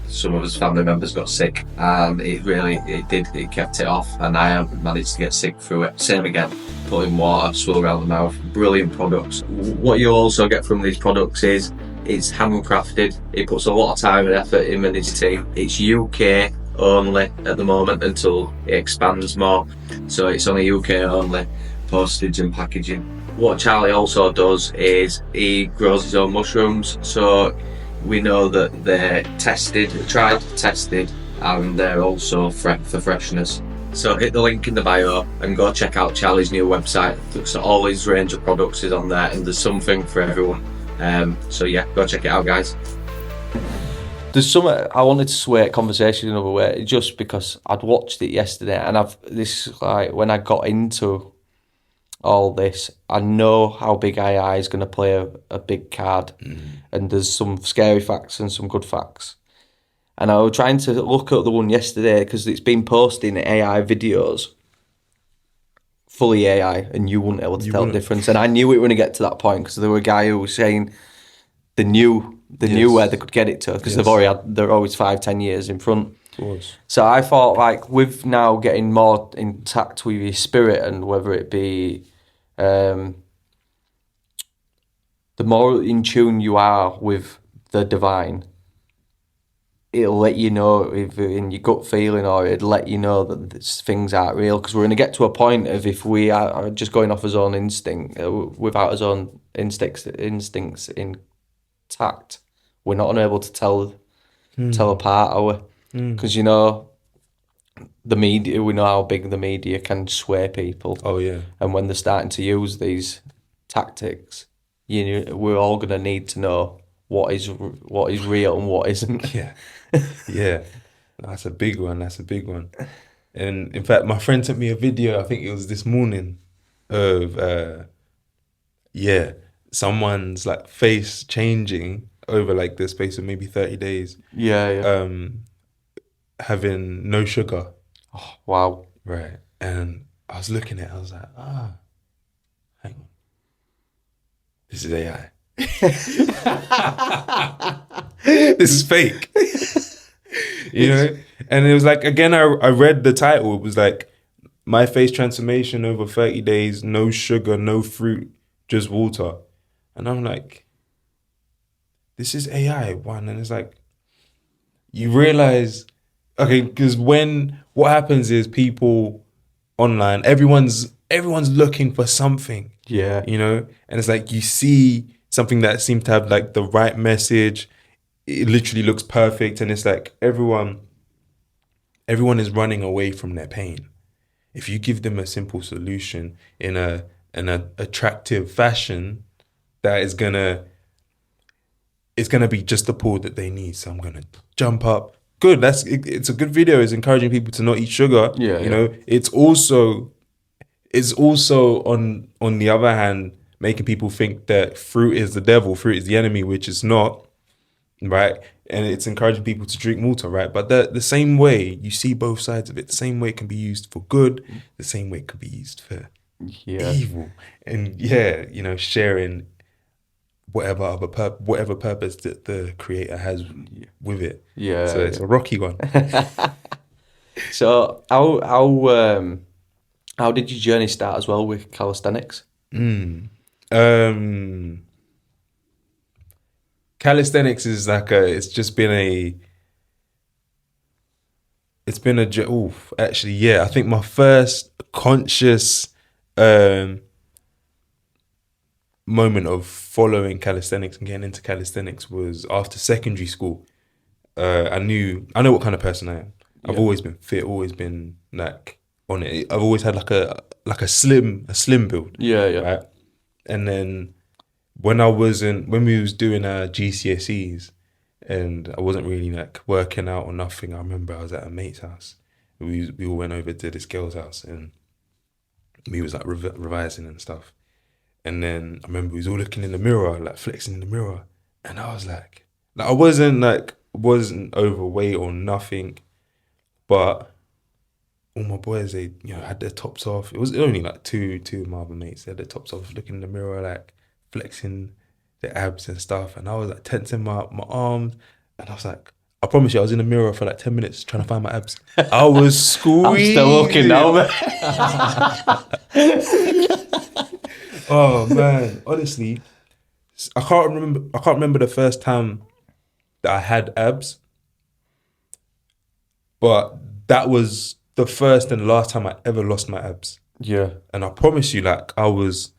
some of his family members got sick, and it kept it off, and I haven't managed to get sick through it. Same again, put in water, swirl around the mouth. Brilliant products. What you also get from these products is it's handcrafted. He puts a lot of time and effort in with his team. It's UK only at the moment until it expands more. So it's only UK only, postage and packaging. What Charlie also does is he grows his own mushrooms. So we know that they're tried, tested, and they're also for freshness. So hit the link in the bio and go check out Charlie's new website. So all his range of products is on there, and there's something for everyone. So yeah, go check it out, guys. There's some I wanted to sway conversation another way, just because I'd watched it yesterday, and when I got into all this, I know how big AI is going to play a big card, and there's some scary facts and some good facts. And I was trying to look at the one yesterday because it's been posting AI videos, fully AI, and you wouldn't be able to tell the difference. And I knew it when I get to that point, because there were a guy who was saying they knew where they could get it to, because they're always 5-10 years in front. Of course. So I thought, like, with now getting more intact with your spirit, and whether it be the more in tune you are with the divine, it'll let you know if in your gut feeling, or it'll let you know that things aren't real. Because we're going to get to a point of, if we are just going off his own instinct, without his own instincts intact, we're not unable to tell apart, are we? Because, you know, the media, we know how big the media can sway people. Oh yeah. And when they're starting to use these tactics, we're all going to need to know what is real and what isn't. Yeah. That's a big one. And in fact, my friend sent me a video, I think it was this morning, of someone's like face changing over like the space of maybe 30 days. Having no sugar. Oh, wow. Right. And I was looking at it, I was like, hang on. This is AI. This is fake. You know? And it was like, again, I read the title. It was like, my face transformation over 30 days, no sugar, no fruit, just water. And I'm like, this is AI, one. And it's like, you realize, okay, because what happens is people online, everyone's looking for something. Yeah. You know? And it's like, you see something that seems to have like the right message. It literally looks perfect. And it's like everyone is running away from their pain. If you give them a simple solution in an attractive fashion, that is it's gonna be just the pull that they need. So I'm gonna jump up. Good. It's a good video. It's encouraging people to not eat sugar. Yeah. You know, it's also on the other hand making people think that fruit is the devil, fruit is the enemy, which is not, right? And it's encouraging people to drink water, right? But the same way, you see both sides of it. The same way it can be used for good, the same way it can be used for evil. And you know, sharing whatever purpose that the creator has with it. Yeah. So it's a rocky one. So how did your journey start as well with calisthenics? Calisthenics is like I think my first conscious moment of following calisthenics and getting into calisthenics was after secondary school. I know what kind of person I am. I've always been fit, always been like on it. I've always had like a slim build. Right? And then when we was doing our GCSEs and I wasn't really like working out or nothing, I remember I was at a mate's house. We all went over to this girl's house and we was like revising and stuff. And then I remember we was all looking in the mirror, like flexing in the mirror. And I was like I wasn't overweight or nothing, but all my boys, they, you know, had their tops off. It was only like two of my other mates. They had their tops off, looking in the mirror, like flexing their abs and stuff. And I was like tensing my arms. And I was like, I promise you, I was in the mirror for like 10 minutes trying to find my abs. I was squeezing. I'm still looking now, man. Oh man, honestly, I can't remember the first time that I had abs, but that was the first and last time I ever lost my abs. Yeah. And I promise you, like I was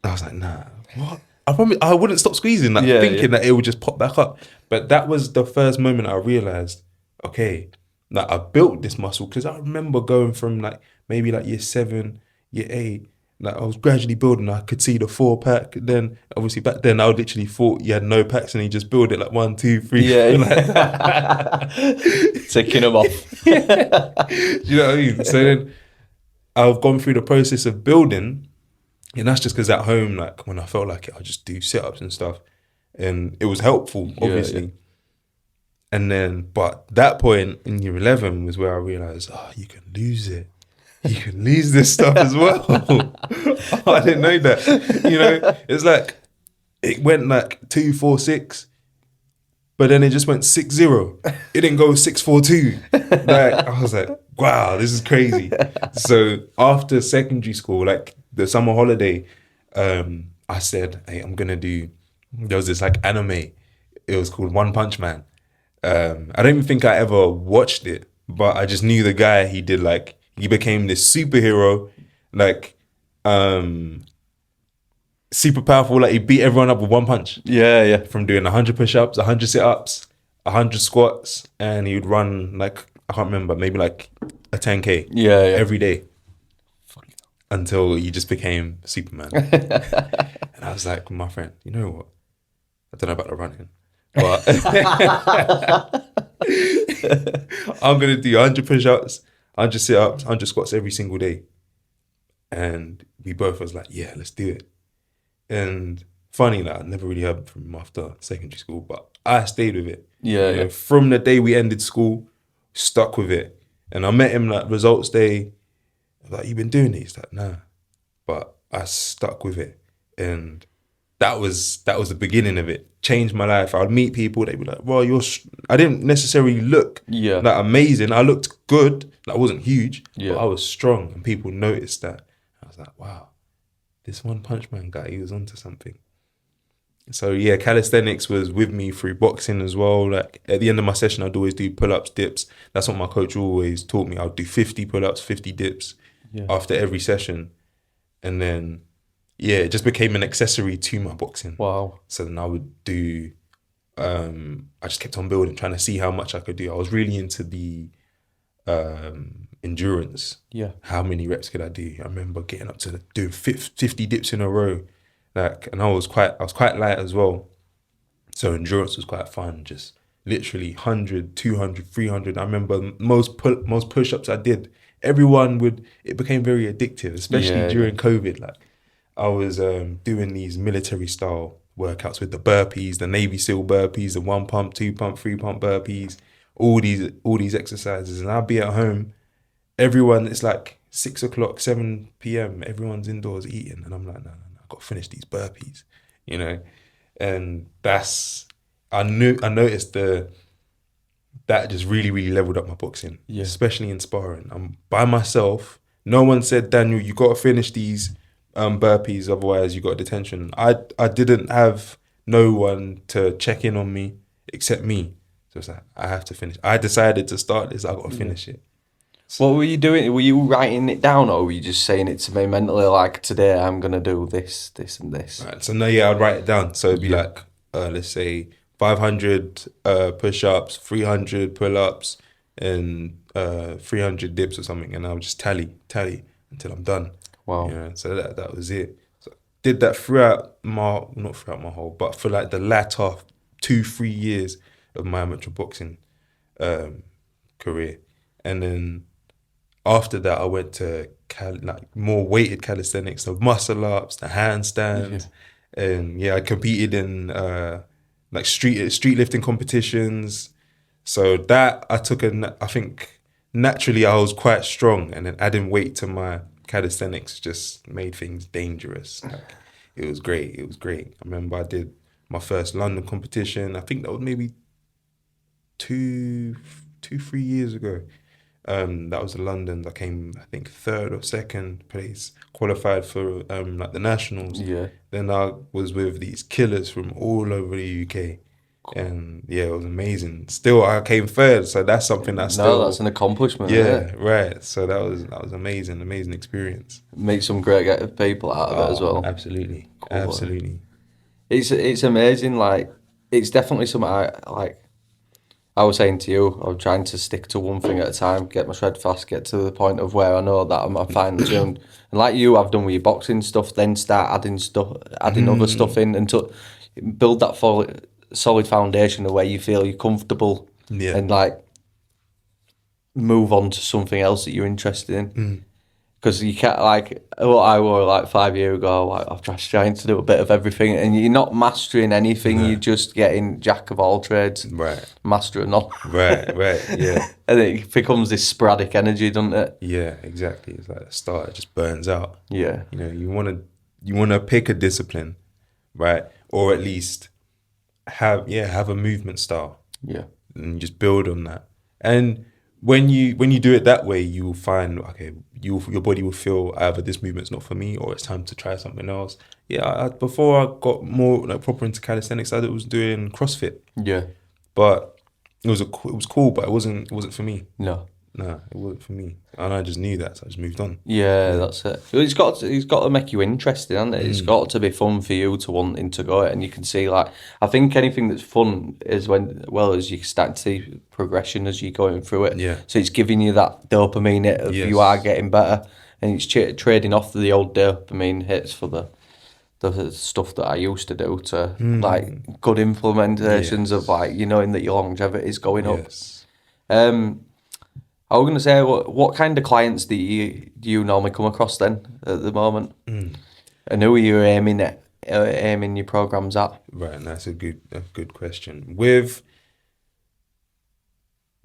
like, nah, what? I promise I wouldn't stop squeezing, thinking that it would just pop back up. But that was the first moment I realized, okay, like I built this muscle, because I remember going from like maybe like year 7, year 8. Like I was gradually building. I could see the 4-pack. Then obviously back then I would literally thought you had no packs and you just build it like 1, 2, 3. Yeah. Like that. Taking them off. Do you know what I mean? So then I've gone through the process of building, and that's just because at home, like when I felt like it, I just do sit-ups and stuff, and it was helpful, obviously. Yeah. And then, but that point in year 11 was where I realized, you can lose it. You can lose this stuff as well. I didn't know that. You know, it's like, it went like 2-4-6, but then it just went 6-0. It didn't go 6-4-2. Like, I was like, wow, this is crazy. So after secondary school, like the summer holiday, I said, hey, there was this like anime. It was called One Punch Man. I don't even think I ever watched it, but I just knew the guy. He became this superhero, like, super powerful. Like, he beat everyone up with one punch. Yeah. From doing 100 push-ups, 100 sit-ups, 100 squats, and he would run, like, I can't remember, maybe like a 10K every day until he just became Superman. And I was like, my friend, you know what? I don't know about the running, but I'm going to do 100 push-ups, 100 sit-ups, 100 squats every single day. And we both was like, yeah, let's do it. And funny that I never really heard from him after secondary school, but I stayed with it. Yeah. From the day we ended school, stuck with it. And I met him like results day. I was like, you been doing it? He's like, nah. But I stuck with it. And that was the beginning of it. Changed my life. I'd meet people, they'd be like, well, I didn't necessarily look like amazing. I looked good. Like, I wasn't huge, but I was strong. And people noticed that. I was like, wow, this One Punch Man guy, he was onto something. So yeah, calisthenics was with me through boxing as well. Like, at the end of my session, I'd always do pull-ups, dips. That's what my coach always taught me. I'd do 50 pull-ups, 50 dips after every session. And then, yeah, it just became an accessory to my boxing. Wow. So then I would do, I just kept on building, trying to see how much I could do. I was really into the endurance. Yeah. How many reps could I do? I remember getting up to doing 50 dips in a row. Like, and I was quite light as well. So endurance was quite fun. Just literally 100, 200, 300. I remember most push-ups I did, it became very addictive, especially during COVID. Like, I was doing these military style workouts with the burpees, the Navy SEAL burpees, the 1 pump, 2 pump, 3 pump burpees, all these exercises. And I'd be at home, everyone, it's like 6 o'clock, 7 p.m, everyone's indoors eating. And I'm like, no, I've got to finish these burpees, And I noticed that just really, really leveled up my boxing, especially in sparring. I'm by myself. No one said, Daniel, you got to finish these burpees, otherwise you got detention. I didn't have no one to check in on me except me. So it's like, I have to finish. I decided to start this, I got to finish it. So, what were you doing? Were you writing it down, or were you just saying it to me mentally, like, today I'm going to do this, this and this? Right. So no, yeah, I'd write it down. So it'd be like, let's say 500 push-ups, 300 pull-ups, and 300 dips or something. And I'll just tally until I'm done. Wow. So that was it. So I did that not throughout my whole, but for like the latter 2-3 years of my amateur boxing career. And then after that, I went to more weighted calisthenics, the muscle ups, the handstands, and I competed in like street lifting competitions. So that I think naturally I was quite strong, and then adding weight to my calisthenics just made things dangerous. Like, it was great. I remember I did my first London competition. I think that was maybe 2-3 years ago. That was in London. I came, I think, 3rd or 2nd place, qualified for like the nationals. Yeah. Then I was with these killers from all over the UK. And it was amazing. Still, I came 3rd, so that's something that's an accomplishment. Yeah, right. So that was amazing experience. Make some great people out of it as well. Absolutely, cool. Absolutely. It's amazing. Like, it's definitely something I was saying to you, I'm trying to stick to one thing at a time, get my shred fast, get to the point of where I know that I'm fine-tuned. And like you, I've done with your boxing stuff, then start adding other stuff in, and to build that solid foundation of where you feel you're comfortable, and like move on to something else that you're interested in. Because you can't, like, what I wore like 5 years ago, like, I'm just trying to do a bit of everything, and you're not mastering anything, you're just getting jack of all trades, master of none. Right, yeah. And it becomes this sporadic energy, doesn't it? Yeah, exactly. It's like the start, it just burns out. Yeah. You want to pick a discipline, right? Or at least have a movement style. Yeah. And just build on that. And when you do it that way, you will find, okay, your body will feel either this movement's not for me, or it's time to try something else. Before I got more like proper into calisthenics, I was doing CrossFit. Yeah. But it was cool, but it wasn't for me. No. No, it wasn't for me, and I just knew that, so I just moved on. Yeah, that's it. It's got to make you interested, hasn't it? It's got to be fun for you to wanting to go it, and you can see like I think anything that's fun is when as you start to see progression as you're going through it. Yeah. So it's giving you that dopamine hit of you are getting better, and it's trading off the old dopamine hits for the stuff that I used to do to like good implementations of like knowing that your longevity is going up. I was going to say, what kind of clients do you normally come across then at the moment? And who are you aiming your programs at? Right, that's a good question.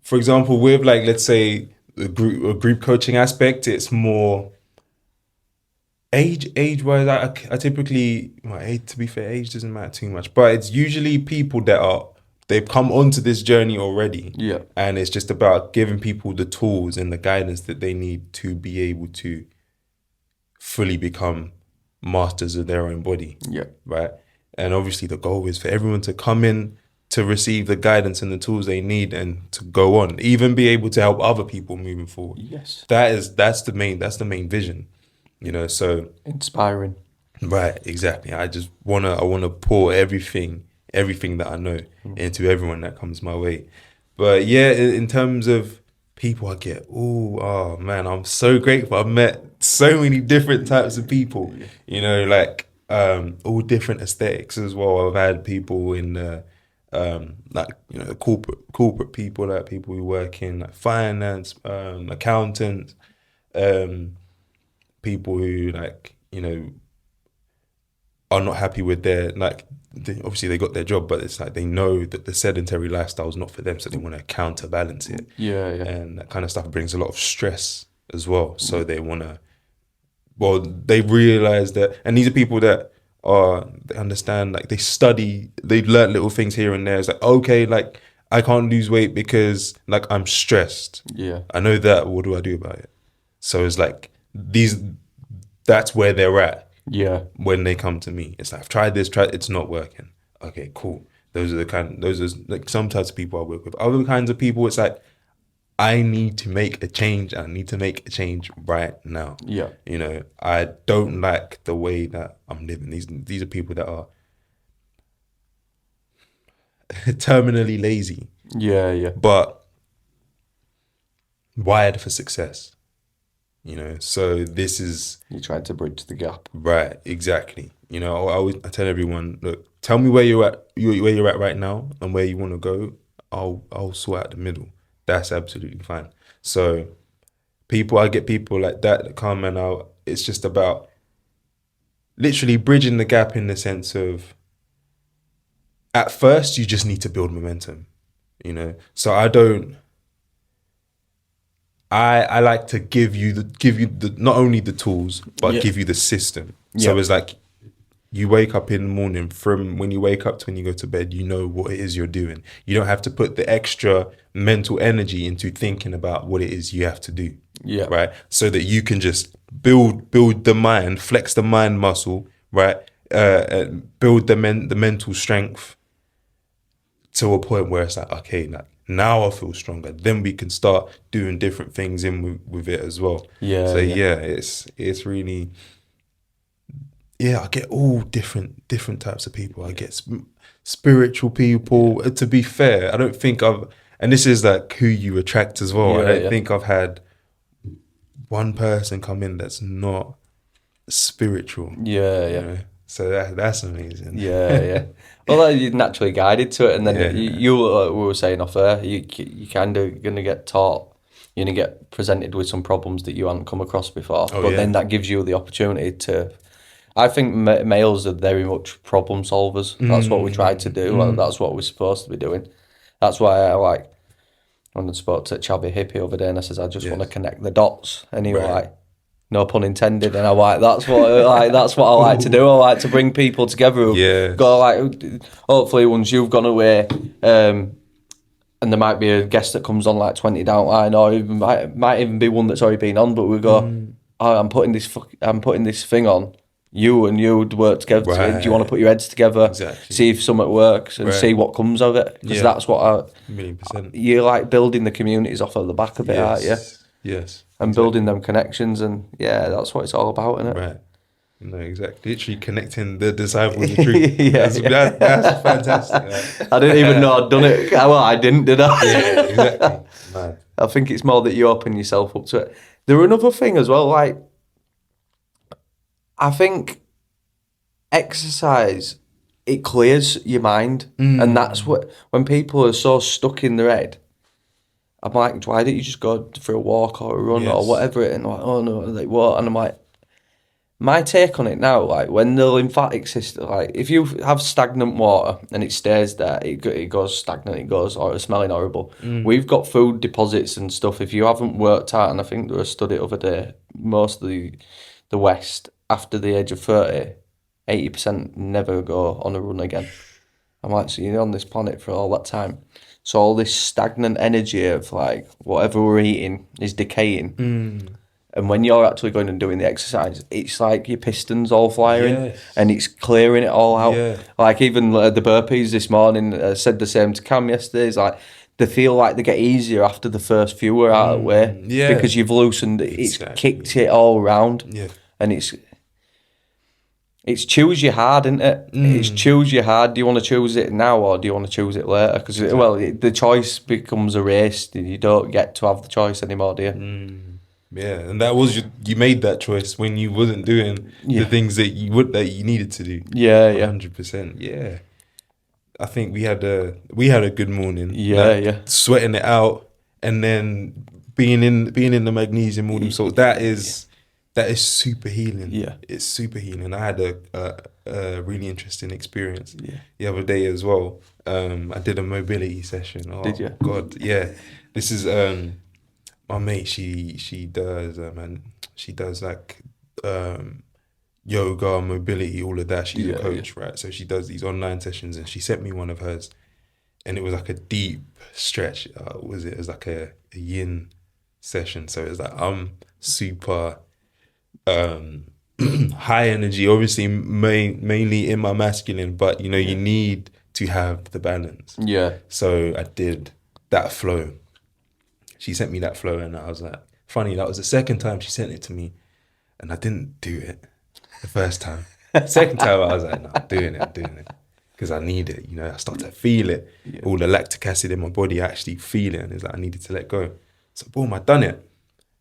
For example, with like, let's say a group coaching aspect, it's more age wise. I typically, to be fair, age doesn't matter too much, but it's usually people that they've come onto this journey already. Yeah. And it's just about giving people the tools and the guidance that they need to be able to fully become masters of their own body. Yeah. Right. And obviously the goal is for everyone to come in to receive the guidance and the tools they need and to go on, even be able to help other people moving forward. Yes. That's the main vision. So inspiring. Right, exactly. I wanna pour everything that I know into everyone that comes my way. But yeah, in terms of people I get, oh man, I'm so grateful. I've met so many different types of people, like all different aesthetics as well. I've had people in corporate people, like people who work in like finance, accountants, people who are not happy with their obviously they got their job, but it's like they know that the sedentary lifestyle is not for them, so they want to counterbalance it. Yeah. And that kind of stuff brings a lot of stress as well. So they they realize that, and these are people that they understand, like they study, they've learned little things here and there. It's like, okay, like I can't lose weight because like I'm stressed. Yeah. I know that. What do I do about it? So it's like that's where they're at. Yeah. When they come to me, it's like, I've tried this, it's not working. Okay, cool. Those are like some types of people I work with. Other kinds of people, it's like, I need to make a change. I need to make a change right now. Yeah. I don't like the way that I'm living. These are people that are terminally lazy. Yeah. But wired for success. So this is... You're trying to bridge the gap. Right, exactly. I tell everyone, look, tell me where you're at right now and where you want to go. I'll sort out the middle. That's absolutely fine. So I get people like that come and it's just about literally bridging the gap in the sense of, at first you just need to build momentum, So I like to give you the not only the tools, but give you the system. So it's like you wake up in the morning, from when you wake up to when you go to bed, you know what it is you're doing. You don't have to put the extra mental energy into thinking about what it is you have to do. Yeah. Right. So that you can just build the mind, flex the mind muscle, right? Build the mental strength to a point where it's like, okay, now I feel stronger. Then we can start doing different things with it as well. Yeah. So it's really, I get all different types of people. I get spiritual people. To be fair, I don't think and this is like who you attract as well. I don't think I've had one person come in that's not spiritual. Yeah. So that's amazing. Yeah. Well, you're naturally guided to it, and then you we were saying off there, you kind of going to get taught, you're going to get presented with some problems that you haven't come across before, then that gives you the opportunity to. I think males are very much problem solvers. That's what we try to do. That's what we're supposed to be doing. That's why when I spoke to Chabby Hippie over there, and I says, I just want to connect the dots, and he was like, no pun intended, and I'm like, that's what I like to do. I like to bring people together who go hopefully once you've gone away, and there might be a guest that comes on like 20 down line, or even might even be one that's already been on, but we go, I'm putting this thing on, you and you'd work together. Right. Do you want to put your heads together, Exactly. see if something works, and see what comes of it? Because that's what $1,000,000%. you're like building the communities off of the back of it, aren't you? Yes. And building them connections, and that's what it's all about, isn't it? Right. No, exactly. Literally connecting the disciple with the truth. That's fantastic. Right? I didn't even know I'd done it. Well, I didn't, did I? Yeah, exactly. Man. I think it's more that you open yourself up to it. There are another thing as well, like, I think exercise, it clears your mind. And that's what, when people are so stuck in their head, I'm like, why don't you just go for a walk or a run or whatever? And like, oh no, like what? And I'm like, my take on it now, like when the lymphatic system, like if you have stagnant water and it stays there, it goes stagnant, or it's smelling horrible. We've got food deposits and stuff. If you haven't worked out, and I think there was a study the other day, most of the West, after the age of 30, 80% never go on a run again. I'm like, so you're on this planet for all that time. So all this stagnant energy of like whatever we're eating is decaying. And when you're actually going and doing the exercise, it's like your pistons all firing and it's clearing it all out. Like even the burpees this morning, I said the same to Cam yesterday, it's like they feel like they get easier after the first few are out of the way because you've loosened, it's kicked it all around. And it's choose your hard, isn't it? It's choose your hard. Do you want to choose it now or do you want to choose it later? Because, the choice becomes erased and you don't get to have the choice anymore, do you? Yeah, and that was you made that choice when you wasn't doing the things that you needed to do. 100%. Yeah, I think we had a good morning. Sweating it out, and then being in the magnesium, all them sorts. That is super healing. Yeah, it's super healing. I had a really interesting experience the other day as well. I did a mobility session. Oh, did you? God, yeah. This is my mate, she does like yoga, mobility, all of that. She's a coach, right? So she does these online sessions, and she sent me one of hers, and it was like a deep stretch. It was like a yin session. So it was like I'm super high energy, obviously mainly in my masculine, but you need to have the balance. Yeah. So I did that flow. She sent me that flow, and I was like, funny, that was the second time she sent it to me, and I didn't do it the first time. Second time, I was like, no, I'm doing it, because I need it. I start to feel it. All the lactic acid in my body, I actually feel it, and it's like I needed to let go. So boom, I done it,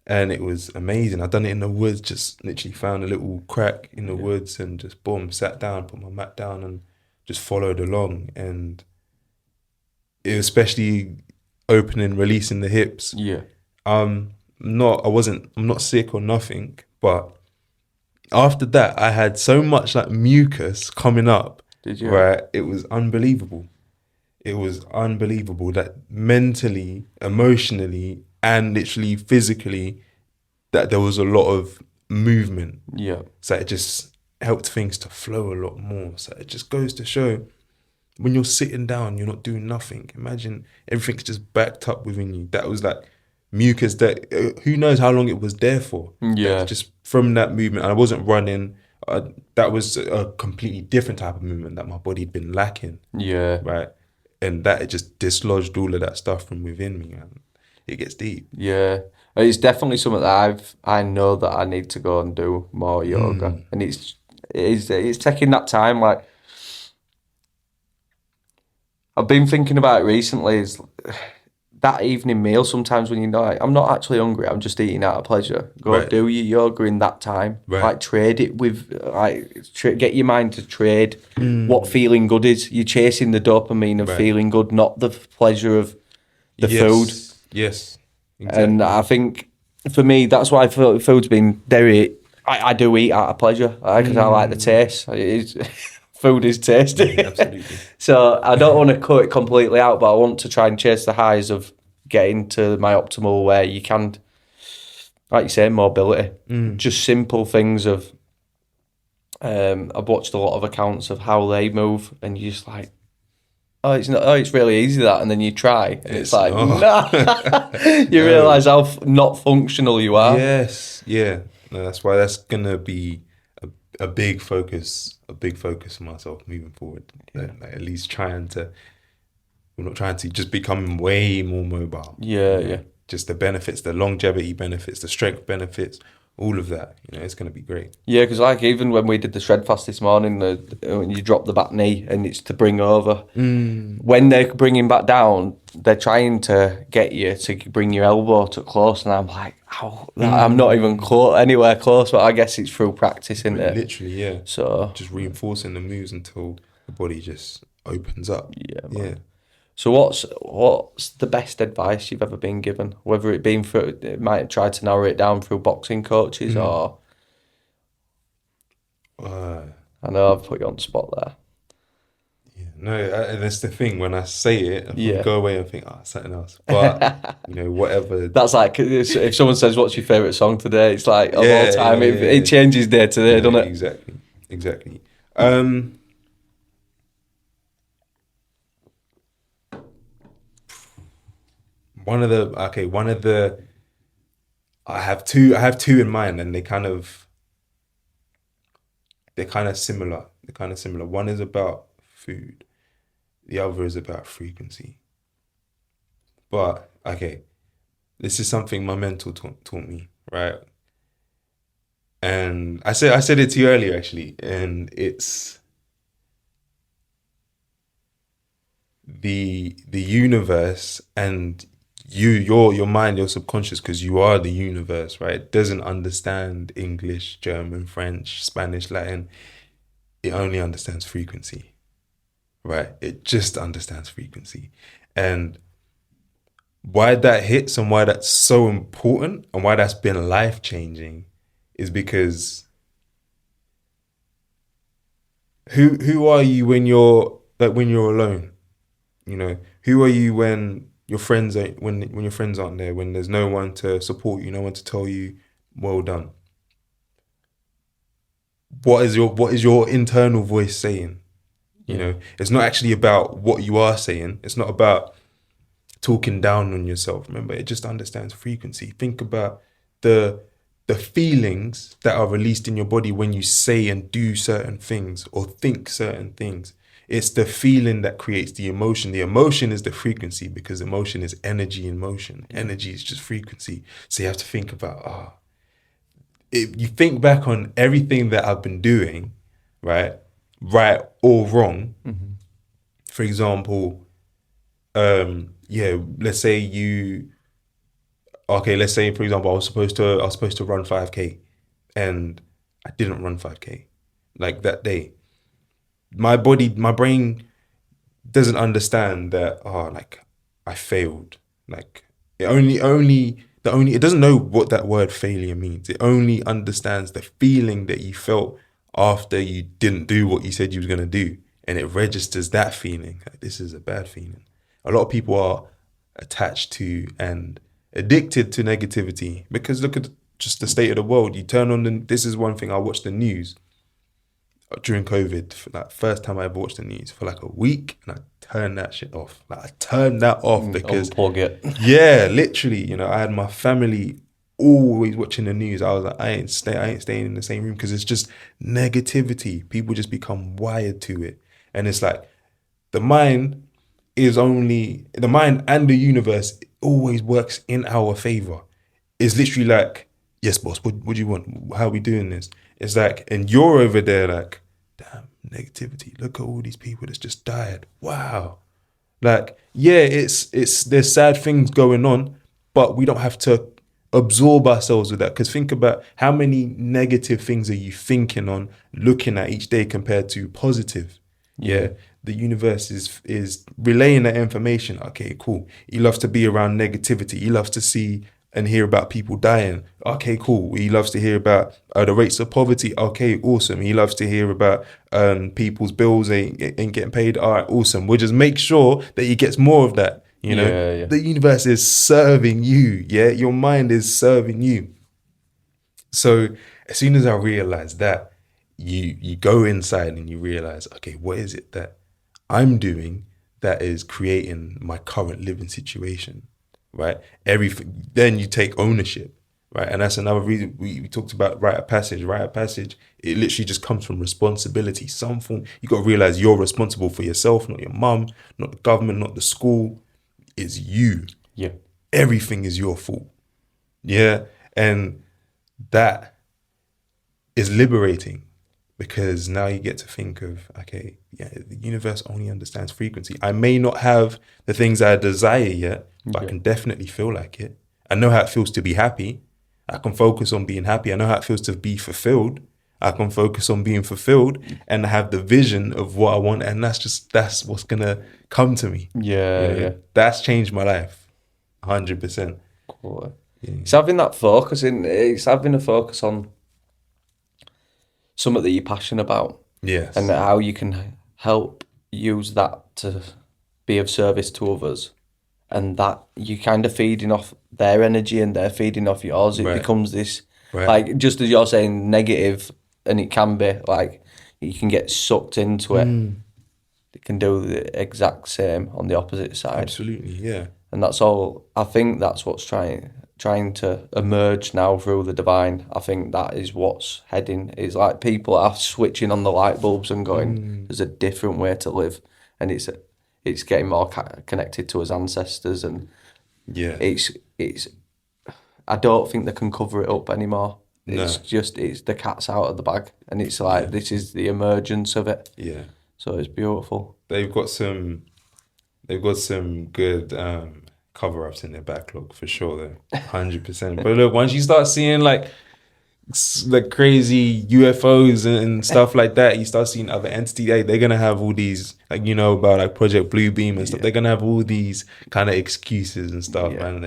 and it was amazing. I done it in the woods, just literally found a little crack in the woods, and just boom, sat down, put my mat down, and just followed along. And it was especially opening, releasing the hips. I'm not sick or nothing, but after that I had so much like mucus coming up. Did you? Right, it was unbelievable. That mentally, emotionally, and literally physically, that there was a lot of movement. So it just helped things to flow a lot more. So it just goes to show, when you're sitting down, you're not doing nothing. Imagine everything's just backed up within you. That was like mucus that, who knows how long it was there for. Just from that movement. I wasn't running. That was a completely different type of movement that my body had been lacking. Right. And that, it just dislodged all of that stuff from within me. And it gets deep. It's definitely something that I know that I need to go and do more yoga. And it's taking that time, like, I've been thinking about it recently, is that evening meal sometimes when like, I'm not actually hungry, I'm just eating out of pleasure. Go do your yoga in that time. Like trade it with, get your mind to trade what feeling good is. You're chasing the dopamine of feeling good, not the pleasure of the food. Yes, exactly. And I think for me, that's why food's been very, I do eat out of pleasure because I like the taste. Food is tasty. Absolutely. So I don't want to cut it completely out, but I want to try and chase the highs of getting to my optimal, where you can, like you say, mobility. Just simple things of, I've watched a lot of accounts of how they move, and you're just like, it's really easy that, and then you try, and it's like, nah. You realise how not functional you are. Yes, yeah. No, that's why that's gonna be a a big focus for myself moving forward. Like, at least we're not trying to just become way more mobile. Yeah. Just the benefits, the longevity benefits, the strength benefits, all of that. It's going to be great. Yeah, because like even when we did the shred fast this morning, when you drop the back knee and it's to bring over, when they're bringing back down, they're trying to get you to bring your elbow to close, and I'm like, I'm not even anywhere close. But I guess it's through practice, isn't it? Literally, yeah. So just reinforcing the moves until the body just opens up. Yeah, man. Yeah. So what's the best advice you've ever been given? Whether it been through, it might try to narrow it down through boxing coaches or. I know I've put you on the spot there. Yeah, no, that's the thing. When I say it, I go away and think, something else. But whatever. That's like if someone says, "What's your favorite song today?" It's like of all time. It changes day to day, doesn't it? Exactly. I have two in mind, and they're kind of similar. One is about food, the other is about frequency. But this is something my mentor taught me, right? And I said it to you earlier actually, and it's the universe and your mind, your subconscious, because you are the universe, right? Doesn't understand English, German, French, Spanish, Latin. It only understands frequency, right? It just understands frequency. And why that hits and why that's so important and why that's been life-changing is because who are you when you're alone? Who are you when your friends when your friends aren't there, when there's no one to support you, no one to tell you well done? What is your internal voice saying? It's not actually about what you are saying. It's not about talking down on yourself. Remember, it just understands frequency. Think about the feelings that are released in your body when you say and do certain things or think certain things. It's the feeling that creates the emotion. The emotion is the frequency, because emotion is energy in motion. Energy is just frequency. So you have to think about, if you think back on everything that I've been doing, right or wrong. Mm-hmm. For example, let's say for example, I was supposed to run 5K and I didn't run 5K like that day. My brain doesn't understand that, I failed. Like it doesn't know what that word failure means. It only understands the feeling that you felt after you didn't do what you said you was going to do. And it registers that feeling. Like, this is a bad feeling. A lot of people are attached to and addicted to negativity, because look at just the state of the world. You turn on this is one thing, I watched the news during COVID, for like first time I ever watched the news for like a week, and I turned that shit off. Like I turned that off because unplug it. Yeah, literally, I had my family always watching the news. I was like, I ain't staying in the same room, because it's just negativity. People just become wired to it. And it's like the mind and the universe always works in our favor. It's literally like, yes, boss, what do you want? How are we doing this? It's like, and you're over there like, damn, negativity. Look at all these people that's just died. Wow. Like, yeah, there's sad things going on, but we don't have to absorb ourselves with that. Because think about how many negative things are you thinking on, looking at each day compared to positive. Yeah. The universe is relaying that information. Okay, cool. He loves to be around negativity. He loves to see and hear about people dying. Okay, cool. He loves to hear about the rates of poverty. Okay, awesome. He loves to hear about people's bills ain't getting paid. All right, awesome. We'll just make sure that he gets more of that. Yeah. The universe is serving you. Yeah, your mind is serving you. So as soon as I realized that, you go inside and you realize, okay, what is it that I'm doing that is creating my current living situation, right? Everything. Then you take ownership. right? And that's another reason we talked about rite of passage. Rite of passage, it literally just comes from responsibility. Some form, you got to realize you're responsible for yourself, not your mum, not the government, not the school. It's you. Yeah. Everything is your fault. Yeah. And that is liberating, because now you get to think of, okay, yeah, the universe only understands frequency. I may not have the things I desire yet, but I can definitely feel like it. I know how it feels to be happy. I can focus on being happy. I know how it feels to be fulfilled. I can focus on being fulfilled and have the vision of what I want. And that's what's going to come to me. Yeah. That's changed my life. 100%. Cool. Yeah. It's having that focus it's having a focus on something that you're passionate about. Yes. And how you can help use that to be of service to others. And that you kind of feeding off their energy and they're feeding off yours. It becomes this, like, just as you're saying, negative, and it can be, like, you can get sucked into it. It can do the exact same on the opposite side. Absolutely, yeah. And that's all, I think that's what's trying to emerge now through the divine. I think that is what's heading. It's like people are switching on the light bulbs and going, there's a different way to live. And it's getting more connected to his ancestors, and it's I don't think they can cover it up anymore. It's the cat's out of the bag, and it's like this is the emergence of it. Yeah. So it's beautiful. They've got some good cover-ups in their backlog for sure, though. 100%. But look, once you start seeing like crazy UFOs and stuff like that, you start seeing other entities. They're gonna have all these, like, you know, about like Project Bluebeam and stuff. They're gonna have all these kind of excuses and stuff, man.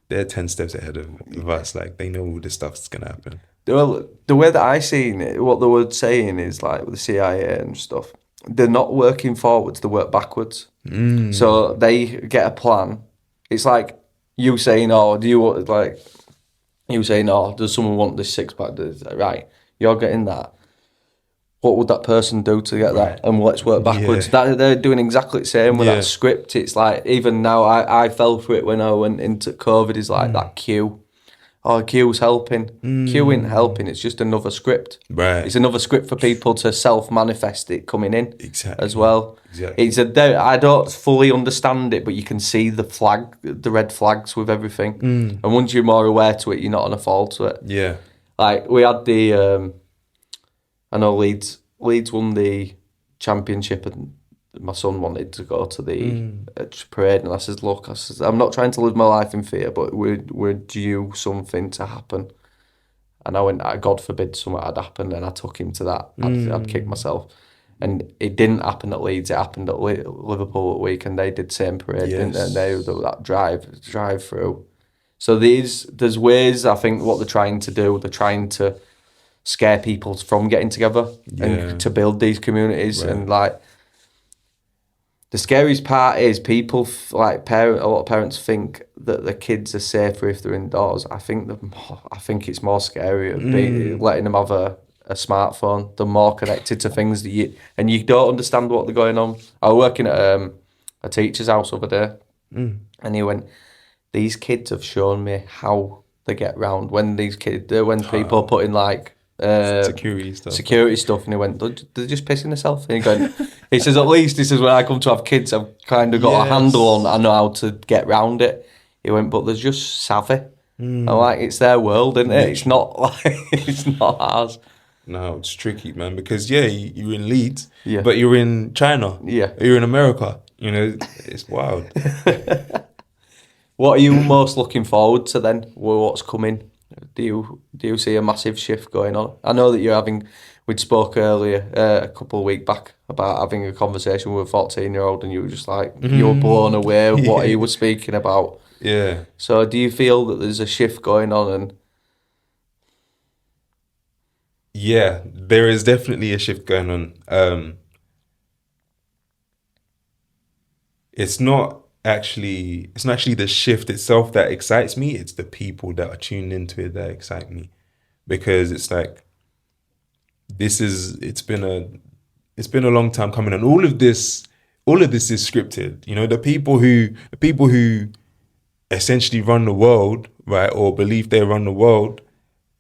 They're 10 steps ahead of us. Like, they know all this stuff is gonna happen. Well, the way that I seen it, what they were saying is, like, with the CIA and stuff, they're not working forwards, they work backwards. So they get a plan. It's like you saying, oh, do you want, like, you saying, oh, does someone want this six-pack? Right, you're getting that. What would that person do to get that? And let's work backwards. They're doing exactly the same with that script. It's like, even now, I fell for it when I went into COVID. It's like that cue. Oh, Q's helping. Q ain't helping. It's just another script. Right. It's another script for people to self-manifest it coming in. Exactly. As well. Exactly. I don't fully understand it, but you can see the red flags with everything. And once you're more aware to it, you're not going to fall to it. Yeah. Like, we had I know Leeds won the championship, and my son wanted to go to the parade, and I said, look, I'm not trying to live my life in fear, but we're due something to happen. And I went, God forbid something had happened, and I took him to that. I'd kick myself. And it didn't happen at Leeds, it happened at Liverpool at week, and they did the same parade, didn't they? And they did that drive through. So there's ways, I think, what they're trying to do, they're trying to scare people from getting together and to build these communities. And, like, the scariest part is people, like, a lot of parents think that the kids are safer if they're indoors. I think it's more scary letting them have a smartphone. They're more connected to things that you don't understand what they're going on. I was working at a teacher's house over there, and he went, these kids have shown me how they get round when people put in, like, security stuff, and he went, they're just pissing themselves. And he says, at least this is when I come to have kids, I've kind of got a handle on, I know how to get round it. He went, but they're just savvy. I'm like, it's their world, isn't it? It's not like, it's not ours. No, it's tricky, man, because you're in Leeds, but you're in China, you're in America, you know, it's wild. What are you most looking forward to then? What's coming? Do you see a massive shift going on? I know that we'd spoke earlier, a couple of weeks back, about having a conversation with a 14-year-old, and you were just like, you were blown away with what he was speaking about. Yeah. So do you feel that there's a shift going on? And yeah, there is definitely a shift going on. It's not actually the shift itself that excites me. It's the people that are tuned into it that excite me, because it's like, it's been a long time coming, and all of this is scripted. You know, the people who essentially run the world right, or believe they run the world,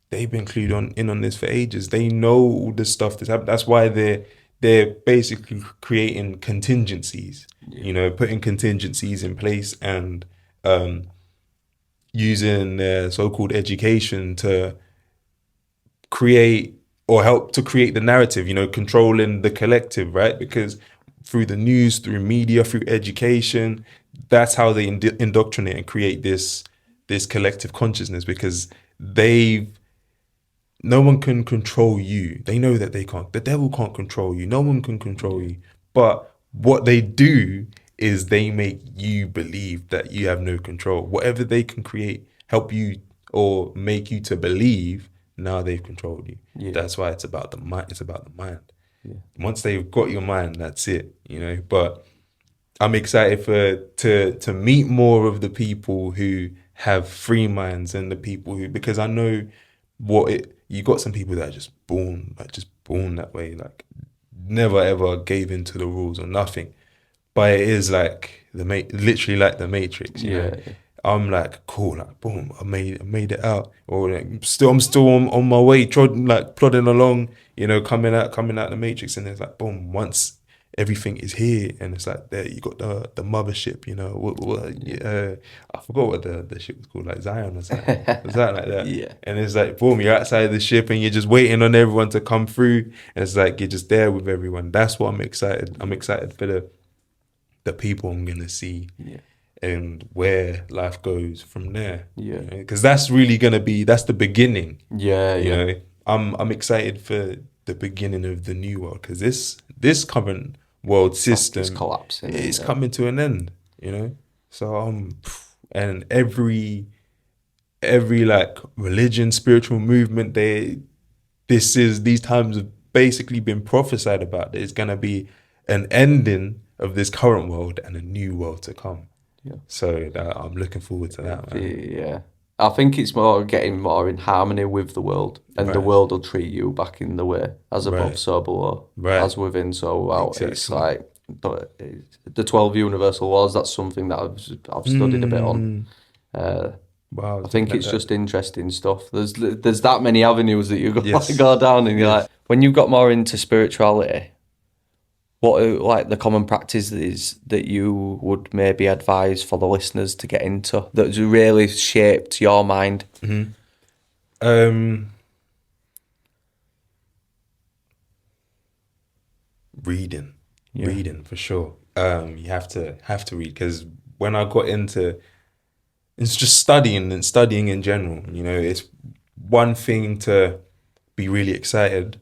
they've been clued in on this for ages. They know all the stuff that's happened. That's why they're basically creating contingencies, putting contingencies in place and using their so-called education to create or help to create the narrative, controlling the collective, right? Because through the news, through media, through education, that's how they indoctrinate and create this collective consciousness, because no one can control you. They know that they can't. The devil can't control you. No one can control you. But what they do is they make you believe that you have no control. Whatever they can create, help you or make you to believe, now they've controlled you. Yeah. That's why it's about the mind. It's about the mind. Yeah. Once they've got your mind, that's it. But I'm excited to meet more of the people who have free minds and the people who, because I know you got some people that are just born that way, like never ever gave into the rules or nothing. But it is like literally like the Matrix, you know. I'm like, cool, like boom, I made it out, or like, I'm still on my way, plodding along, coming out the Matrix, and it's like boom, once everything is here, and it's like there you got the mothership, I forgot what the ship was called, like Zion or something. Was that like that? Yeah. And it's like boom, you're outside the ship and you're just waiting on everyone to come through, and it's like you're just there with everyone. That's what I'm excited. I'm excited for the people I'm gonna see. Yeah. And where life goes from there. Yeah. Because that's really gonna that's the beginning. Yeah. I'm excited for the beginning of the new world, because this current world system is collapsing. It's coming to an end, So and every like religion, spiritual movement, these times have basically been prophesied about. There's gonna be an ending of this current world and a new world to come. Yeah. So I'm looking forward to that, man. Yeah. I think it's more getting more in harmony with the world, and the world will treat you back in the way, as above, so below, as within, so out. Exactly. It's like the 12 universal laws. That's something that I've studied a bit on. Wow, I think it's just interesting stuff. There's that many avenues that you go down, and you're like, when you got more into spirituality, what are like the common practices that you would maybe advise for the listeners to get into that really shaped your mind? Mm-hmm. Reading for sure. You have to read, because when I got into, it's just studying in general. It's one thing to be really excited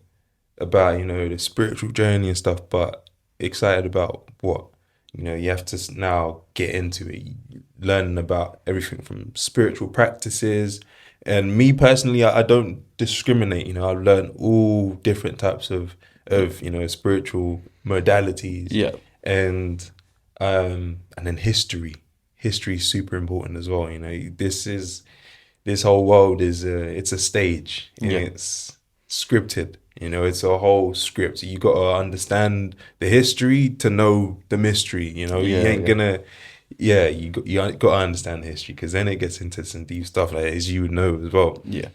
about, the spiritual journey and stuff, but excited about what? You have to now get into it, learning about everything from spiritual practices. And me personally, I don't discriminate. I've learned all different types of spiritual modalities. Yeah. And then history. History is super important as well. This whole world is it's a stage, and it's scripted. It's a whole script. You got to understand the history to know the mystery. You ain't gonna. Yeah, you got to understand the history, because then it gets into some deep stuff, like, as you would know as well. Yeah,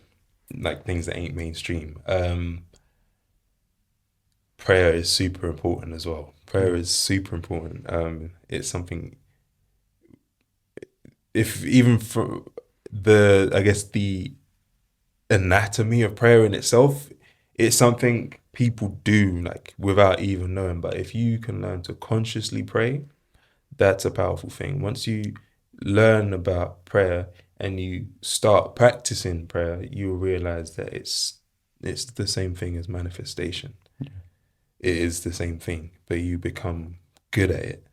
like things that ain't mainstream. Prayer is super important as well. Prayer is super important. It's something. If even for the anatomy of prayer in itself, it's something people do like without even knowing. But if you can learn to consciously pray, that's a powerful thing. Once you learn about prayer and you start practicing prayer, you will realize that it's the same thing as manifestation. Yeah. It is the same thing, but you become good at it.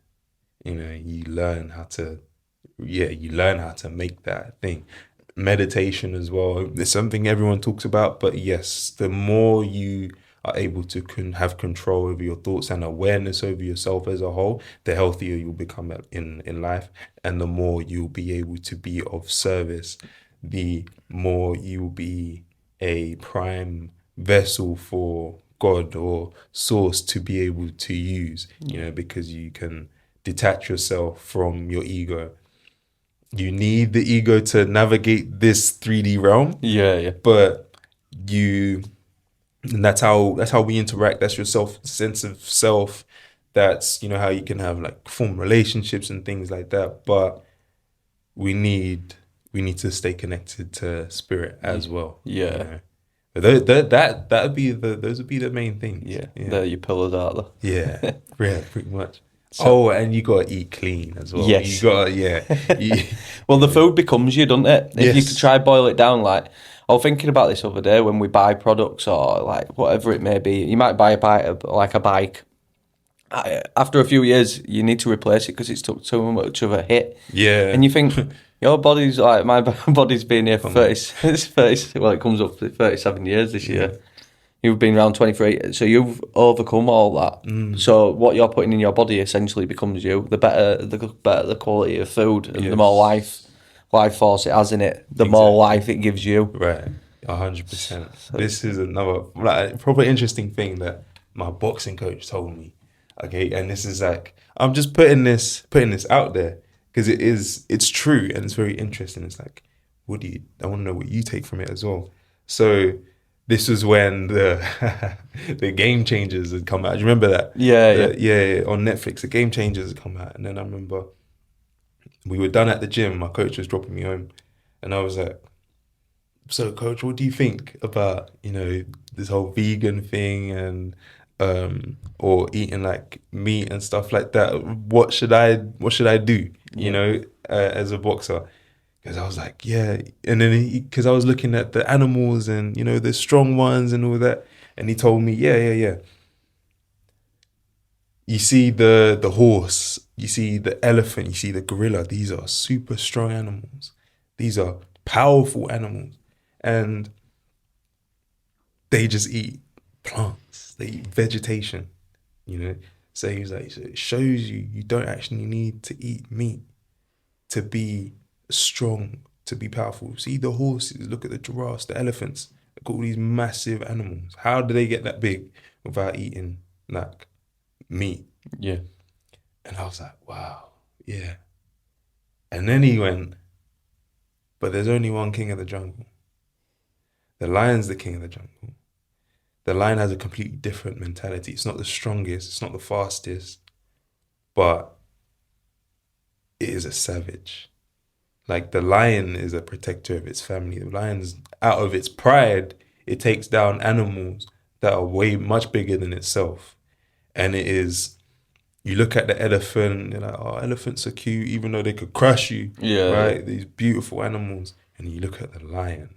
You learn how to make that thing. Meditation as well. It's something everyone talks about, but yes, the more you are able to have control over your thoughts and awareness over yourself as a whole, the healthier you'll become in life, and the more you'll be able to be of service, the more you'll be a prime vessel for God or source to be able to use, because you can detach yourself from your ego you need the ego to navigate this 3D realm. Yeah. But and that's how we interact. That's your sense of self. That's, how you can have like form relationships and things like that. But we need to stay connected to spirit as well. Yeah. But those would be the main things. Yeah. They're your pillars, aren't they? Yeah. Yeah, pretty much. So, and you gotta eat clean as well. Yes. You gotta, Well, the food becomes you, doesn't it? If you Yes. could try boil it down, like I was thinking about this other day when we buy products or like whatever it may be. You might buy a bike. After a few years, you need to replace it because it's took too much of a hit. Yeah. And you think your body's like my body's been here for 30. Well, it comes up to 37 years this year. You've been around 23, so you've overcome all that. So what you're putting in your body essentially becomes you. The better the quality of food and the more life force it has in it, the more life it gives you. Right, 100%. This is another probably interesting thing that my boxing coach told me. Okay, and this is like I'm just putting this out there because it's true and it's very interesting. It's like, I want to know what you take from it as well. So this was when the the Game Changers had come out. Do you remember that? Yeah. On Netflix, the Game Changers had come out, and then I remember we were done at the gym. My coach was dropping me home, and I was like, "So, coach, what do you think about this whole vegan thing and or eating like meat and stuff like that? What should I do? As a boxer?" Because I was like, yeah. And then because I was looking at the animals and, the strong ones and all that. And he told me, yeah. You see the horse, you see the elephant, you see the gorilla. These are super strong animals. These are powerful animals. And they just eat plants. They eat vegetation, So he was like, so it shows you don't actually need to eat meat to be strong, to be powerful. See the horses, look at the giraffes, the elephants, look at all these massive animals. How do they get that big without eating like meat? Yeah. And I was like, wow, yeah. And then he went, but there's only one king of the jungle. The lion's the king of the jungle. The lion has a completely different mentality. It's not the strongest, it's not the fastest, but it is a savage. Like the lion is a protector of its family. The lion's, out of its pride, it takes down animals that are way much bigger than itself. And it is, you look at the elephant, you're like, oh, elephants are cute, even though they could crush you. Yeah. Right? These beautiful animals. And you look at the lion,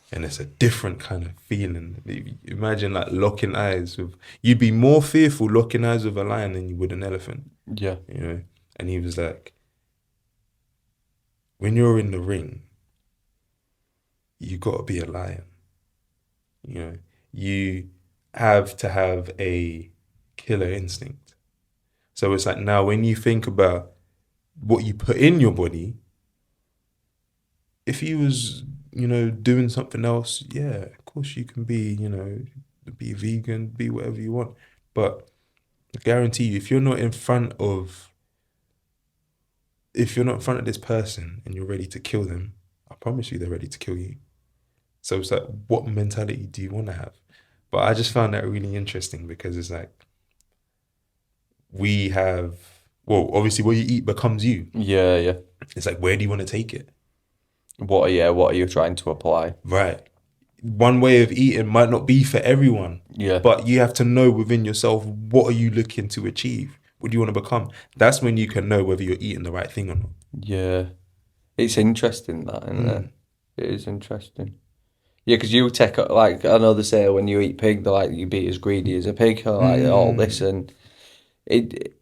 and it's a different kind of feeling. Imagine like locking eyes with, you'd be more fearful locking eyes with a lion than you would an elephant. Yeah. And he was like, when you're in the ring, you got to be a lion. You have to have a killer instinct. So it's like now when you think about what you put in your body, if you was, doing something else, yeah, of course you can be, be vegan, be whatever you want. But I guarantee you, if you're not in front of this person and you're ready to kill them, I promise you they're ready to kill you. So it's like, what mentality do you want to have? But I just found that really interesting because it's like, obviously what you eat becomes you. Yeah. It's like, where do you want to take it? What are you trying to apply? Right. One way of eating might not be for everyone. Yeah. But you have to know within yourself, what are you looking to achieve? What do you want to become? That's when you can know whether you're eating the right thing or not. Yeah. It's interesting, that, isn't it? It is interesting. Yeah, because you take, like, I know they say when you eat pig, they're like, you be as greedy as a pig, or like all this. And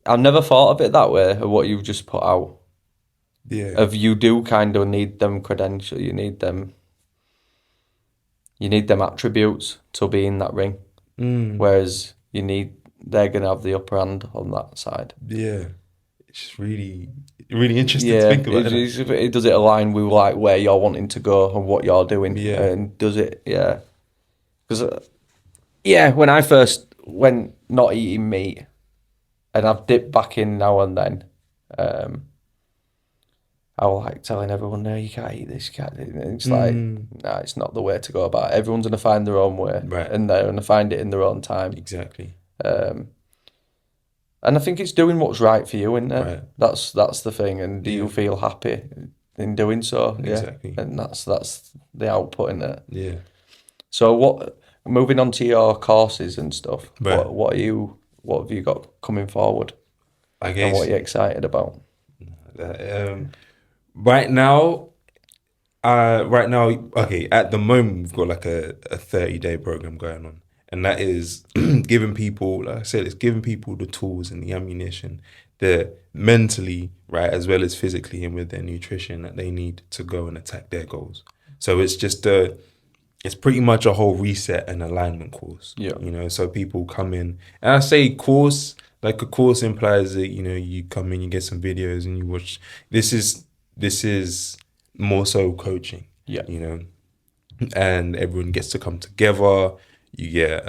I've never thought of it that way, of what you've just put out. Yeah. Of you do kind of need them credentials, you need them attributes to be in that ring. Whereas they're going to have the upper hand on that side. Yeah. It's just really, really interesting to think about. Does it align with like where you're wanting to go and what you're doing? Yeah. And does it, yeah. Because, when I first went not eating meat, and I've dipped back in now and then, I was like telling everyone, no, you can't eat this, you can't eat it. And it's like, nah, it's not the way to go about it. Everyone's going to find their own way, and they're going to find it in their own time. Exactly. And I think it's doing what's right for you, isn't it? Right. That's the thing. And do you feel happy in doing so? Exactly. Yeah. And that's the output in it. Yeah. So moving on to your courses and stuff, Right. what have you got coming forward? I guess. And what are you excited about? Right now, okay, at the moment we've got like a 30-day program going on. And that is giving people, like I said, it's giving people the tools and the ammunition, the mentally, right, as well as physically and with their nutrition that they need to go and attack their goals. So it's just it's pretty much a whole reset and alignment course. Yeah. You know, so people come in, and I say course, like a course implies that, you know, you come in, you get some videos and you watch. This is more so coaching. Yeah. You know, and everyone gets to come together. You get,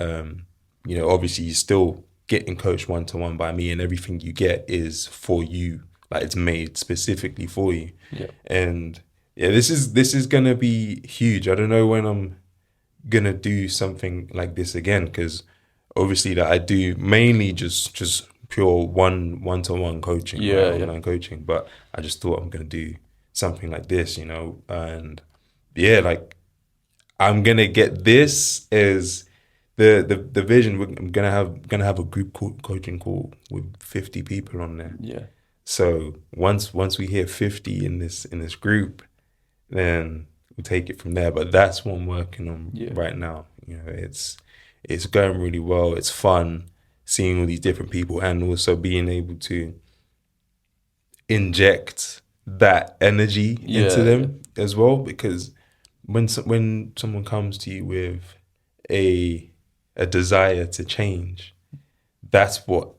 you know, obviously you're still getting coached one-to-one by me, and everything you get is for you. Like, it's made specifically for you. Yeah. And yeah, this is gonna be huge. I don't know when I'm gonna do something like this again, because obviously that I do mainly just pure one-to-one coaching, online coaching. But I just thought I'm gonna do something like this, you know, and yeah, like I'm gonna get this as the vision. I'm gonna have a group coaching call with 50 people on there. Yeah. So once we hit 50 in this group, then we'll take it from there. But that's what I'm working on right now. You know, it's going really well. It's fun seeing all these different people, and also being able to inject that energy into them as well. Because when someone comes to you with a desire to change, that's what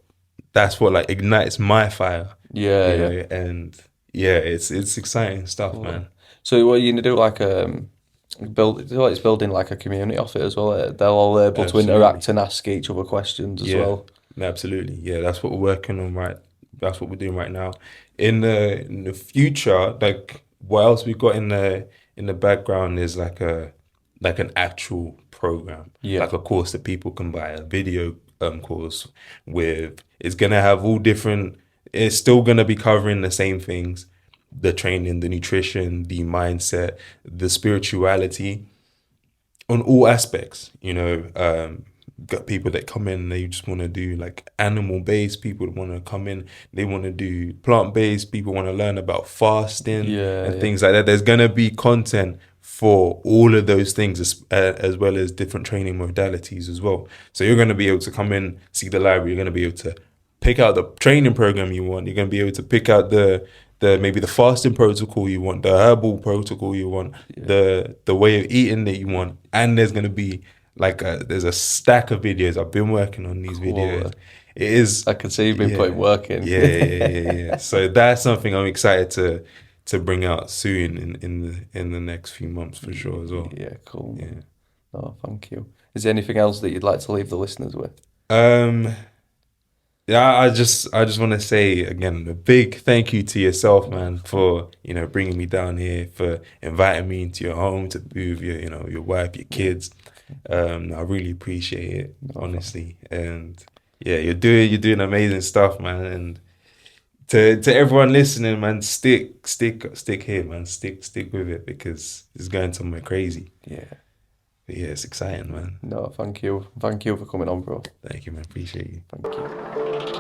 like ignites my fire. Yeah, you know? And yeah, it's exciting stuff, man. So what are you gonna do? Like it's building like a community off it as well. They're all able to interact and ask each other questions as well. Absolutely, yeah. That's what we're working on, right? That's what we're doing right now. In the future, like what else we got in the background is like an actual program, like a course that people can buy, a video course with. It's gonna have all different. It's still gonna be covering the same things: the training, the nutrition, the mindset, the spirituality, on all aspects. You know, got people that come in, they just want to do like animal based. People want to come in, they want to do plant based. People want to learn about fasting and things like that. There's gonna be content for all of those things, as well as different training modalities as well. So you're going to be able to come in, see the library. You're going to be able to pick out the training program you want. You're going to be able to pick out the maybe the fasting protocol you want, the herbal protocol you want, the way of eating that you want. And there's going to be like there's a stack of videos. I've been working on these videos. It is. I can see you've been putting work in. Yeah. So that's something I'm excited to bring out soon in the next few months for sure as well. Yeah, cool. Yeah. Oh, thank you. Is there anything else that you'd like to leave the listeners with? Yeah, I just want to say again a big thank you to yourself, man, for bringing me down here, for inviting me into your home to be with your wife, your kids. I really appreciate it, honestly. And yeah, you're doing amazing stuff, man. And to everyone listening, man, stick here, man. Stick with it, because it's going somewhere crazy. Yeah. But yeah, it's exciting, man. No, thank you. Thank you for coming on, bro. Thank you, man. Appreciate you. Thank you.